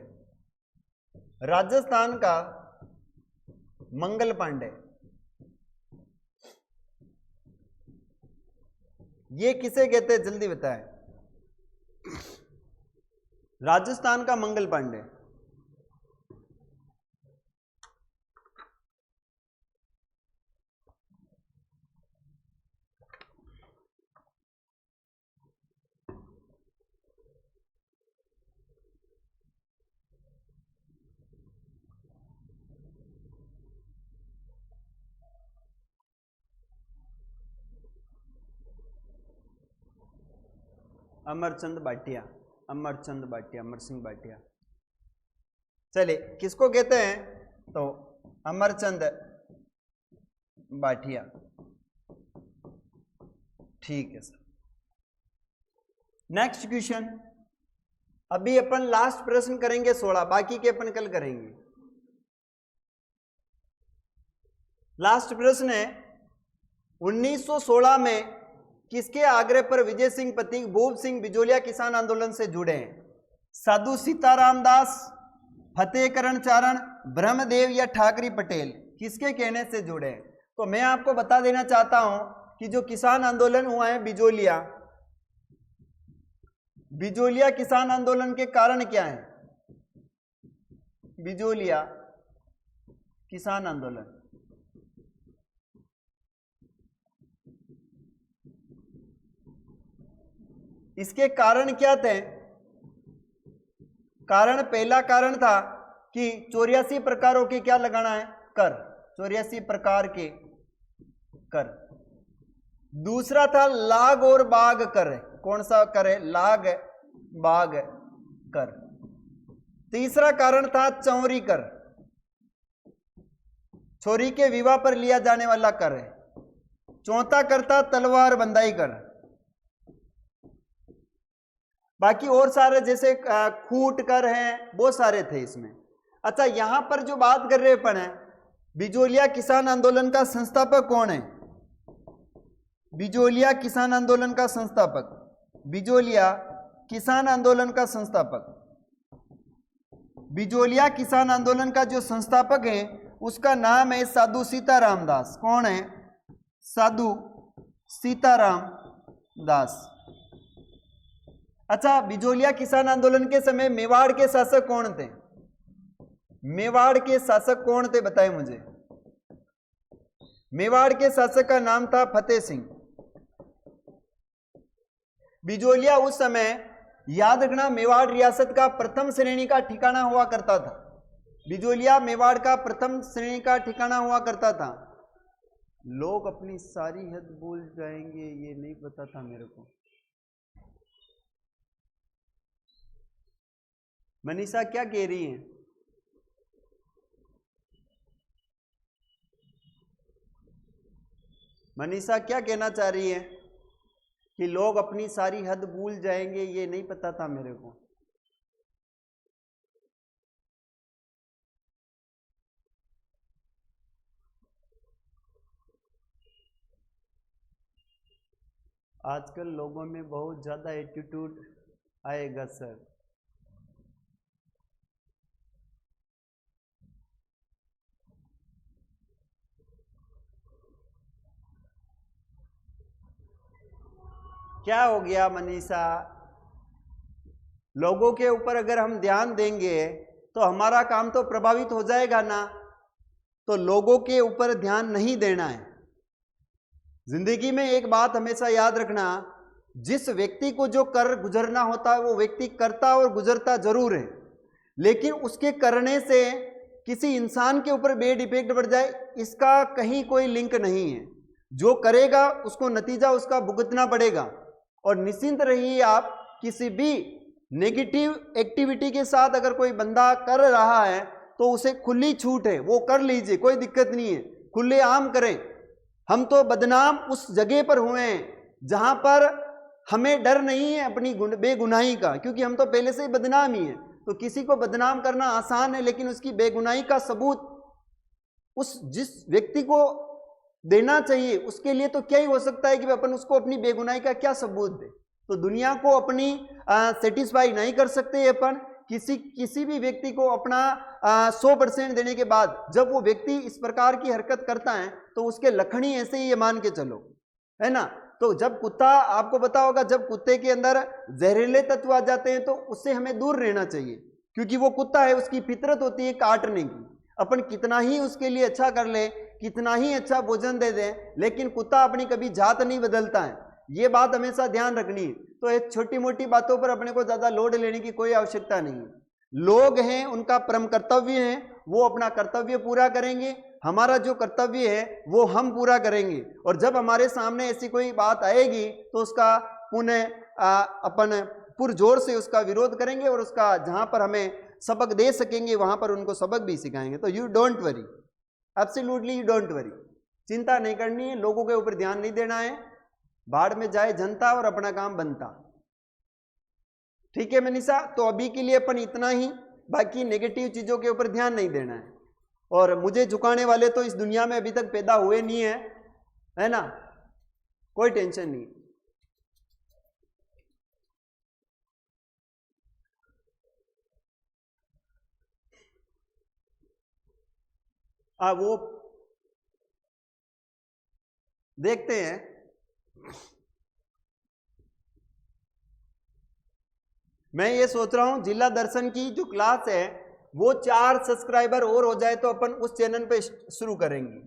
राजस्थान का मंगल पांडे ये किसे कहते हैं? जल्दी बताएं। राजस्थान का मंगल पांडे अमरचंद भाटिया। अमरचंद भाटिया, अमर सिंह भाटिया। चलिए, किसको कहते हैं? तो अमरचंद भाटिया। ठीक है सर। Next question. अभी अपन लास्ट प्रश्न करेंगे 16, बाकी के अपन कल करेंगे। लास्ट प्रश्न है 1916 में किसके आग्रह पर विजय सिंह प्रतीक भूप सिंह बिजोलिया किसान आंदोलन से जुड़े हैं? साधु सीताराम दास, फतेहकरण चारण, ब्रह्मदेव या ठाकरी पटेल? किसके कहने से जुड़े हैं? तो मैं आपको बता देना चाहता हूं कि जो किसान आंदोलन हुआ है बिजोलिया, बिजोलिया किसान आंदोलन के कारण क्या है? बिजोलिया किसान आंदोलन, इसके कारण क्या थे? कारण, पहला कारण था कि 84 प्रकारों के क्या लगाना है? कर। 84 प्रकार के कर। दूसरा था लाग और बाग कर। कौन सा कर है? लाग बाग कर। तीसरा कारण था चौरी कर, छोरी के विवाह पर लिया जाने वाला कर है। चौथा कर था तलवार बंदाई कर। बाकी और सारे जैसे खूट कर हैं, बहुत सारे थे इसमें। अच्छा, यहां पर जो बात कर रहे अपन है, बिजोलिया किसान आंदोलन का संस्थापक कौन है? बिजोलिया किसान आंदोलन का संस्थापक, बिजोलिया किसान आंदोलन का संस्थापक, बिजोलिया किसान आंदोलन का जो संस्थापक है उसका नाम है साधु सीताराम दास। कौन है? साधु सीताराम दास। अच्छा, बिजोलिया किसान आंदोलन के समय मेवाड़ के शासक कौन थे? मेवाड़ के शासक कौन थे, बताएं मुझे। मेवाड़ के शासक का नाम था फतेह सिंह। बिजोलिया उस समय, याद रखना, मेवाड़ रियासत का प्रथम श्रेणी का ठिकाना हुआ करता था। बिजोलिया मेवाड़ का प्रथम श्रेणी का ठिकाना हुआ करता था। लोग अपनी सारी हद भूल जाएंगे, ये नहीं पता था मेरे को। मनीषा क्या कह रही है? मनीषा क्या कहना चाह रही है? कि लोग अपनी सारी हद भूल जाएंगे, ये नहीं पता था मेरे को। आजकल लोगों में बहुत ज्यादा एटीट्यूड आएगा सर। क्या हो गया मनीषा? लोगों के ऊपर अगर हम ध्यान देंगे तो हमारा काम तो प्रभावित हो जाएगा ना। तो लोगों के ऊपर ध्यान नहीं देना है। जिंदगी में एक बात हमेशा याद रखना, जिस व्यक्ति को जो कर गुजरना होता है वो व्यक्ति करता और गुजरता जरूर है, लेकिन उसके करने से किसी इंसान के ऊपर बैड इफेक्ट पड़ जाए इसका कहीं कोई लिंक नहीं है। जो करेगा उसको नतीजा उसका भुगतना पड़ेगा। और निश्चिंत रहिए, आप किसी भी नेगेटिव एक्टिविटी के साथ अगर कोई बंदा कर रहा है तो उसे खुली छूट है, वो कर लीजिए, कोई दिक्कत नहीं है, खुले आम करें। हम तो बदनाम उस जगह पर हुए हैं जहां पर हमें डर नहीं है अपनी बेगुनाही का, क्योंकि हम तो पहले से ही बदनाम ही हैं। तो किसी को बदनाम करना आसान है, लेकिन उसकी बेगुनाही का सबूत उस जिस व्यक्ति को देना चाहिए उसके लिए तो क्या ही हो सकता है कि अपन उसको अपनी बेगुनाही का क्या सबूत दे। तो दुनिया को अपनी सेटिस्फाई नहीं कर सकते अपन। किसी भी व्यक्ति को अपना 100% देने के बाद जब वो व्यक्ति इस प्रकार की हरकत करता है तो उसके लक्षण ही ऐसे ही ये मान के चलो, है ना। तो जब कुत्ता, आपको पता होगा, जब कुत्ते के अंदर जहरीले तत्व आ जाते हैं तो उससे हमें दूर रहना चाहिए, क्योंकि वो कुत्ता है, उसकी फितरत होती है काटने की। अपन कितना ही उसके लिए अच्छा कर ले, कितना ही अच्छा भोजन दे दें, लेकिन कुत्ता अपनी कभी जात नहीं बदलता है। ये बात हमेशा ध्यान रखनी है। तो ये छोटी मोटी बातों पर अपने को ज्यादा लोड लेने की कोई आवश्यकता नहीं है। लोग हैं, उनका परम कर्तव्य है, वो अपना कर्तव्य पूरा करेंगे, हमारा जो कर्तव्य है वो हम पूरा करेंगे। और जब हमारे सामने ऐसी कोई बात आएगी तो उसका पुनः अपन पुरजोर से उसका विरोध करेंगे और उसका जहां पर हमें सबक दे सकेंगे वहां पर उनको सबक भी सिखाएंगे। तो you don't worry, absolutely you don't worry, चिंता नहीं करनी है, लोगों के ऊपर ध्यान नहीं देना है। बाढ़ में जाए जनता और अपना काम बनता। ठीक है मनीषा, तो अभी के लिए अपन इतना ही, बाकी नेगेटिव चीजों के ऊपर ध्यान नहीं देना है। और मुझे झुकाने वाले तो इस दुनिया में अभी तक पैदा हुए नहीं है ना, कोई टेंशन नहीं। वो देखते हैं। मैं ये सोच रहा हूं जिला दर्शन की जो क्लास है वो 4 सब्सक्राइबर और हो जाए तो अपन उस चैनल पे शुरू करेंगे।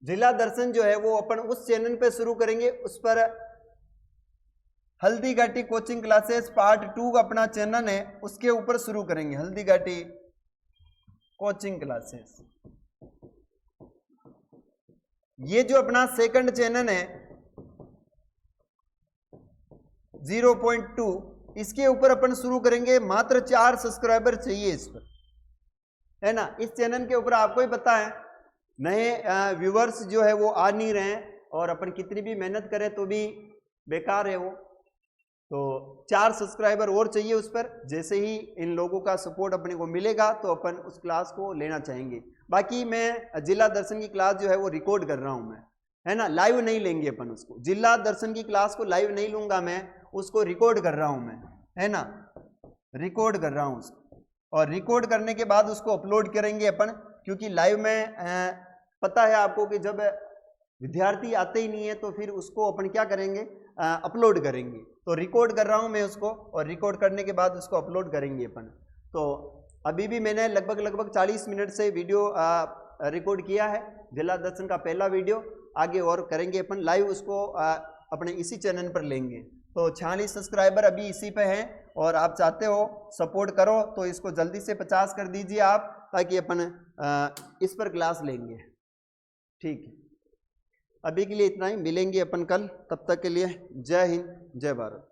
जिला दर्शन जो है वो अपन उस चैनल पे शुरू करेंगे, उस पर Haldi Ghati coaching classes part 2 का अपना चैनल है, उसके ऊपर शुरू करेंगे हल्दी घाटी कोचिंग क्लासेस। ये जो अपना सेकंड चैनल है 0.2, इसके ऊपर अपन शुरू करेंगे। मात्र 4 सब्सक्राइबर चाहिए इस पर, है ना। इस चैनल के ऊपर आपको ही पता है नए व्यूवर्स जो है वो आ नहीं रहे हैं, और अपन कितनी भी मेहनत करें तो भी बेकार है वो। तो 4 सब्सक्राइबर और चाहिए उस पर। जैसे ही इन लोगों का सपोर्ट अपने को मिलेगा तो अपन उस क्लास को लेना चाहेंगे। बाकी मैं जिला दर्शन की क्लास जो है वो रिकॉर्ड कर रहा हूं मैं, है ना, लाइव नहीं लेंगे अपन उसको। जिला दर्शन की क्लास को लाइव नहीं लूंगा मैं, उसको रिकॉर्ड कर रहा हूं मैं, है ना, रिकॉर्ड कर रहा हूं उसको। और रिकॉर्ड करने के बाद उसको अपलोड करेंगे अपन, क्योंकि लाइव में पता है आपको कि जब विद्यार्थी आते ही नहीं है तो फिर उसको अपन क्या करेंगे, अपलोड करेंगे। तो रिकॉर्ड कर रहा हूं मैं उसको, और रिकॉर्ड करने के बाद उसको अपलोड करेंगे अपन। तो अभी भी मैंने लगभग 40 मिनट से वीडियो रिकॉर्ड किया है, जिला दर्शन का पहला वीडियो। आगे और करेंगे अपन लाइव, उसको अपने इसी चैनल पर लेंगे। तो 46 सब्सक्राइबर अभी इसी पे हैं, और आप चाहते हो सपोर्ट करो तो इसको जल्दी से 50 कर दीजिए आप, ताकि अपन इस पर क्लास लेंगे। ठीक है, अभी के लिए इतना ही, मिलेंगे अपन कल। तब तक के लिए जय हिंद, जय भारत।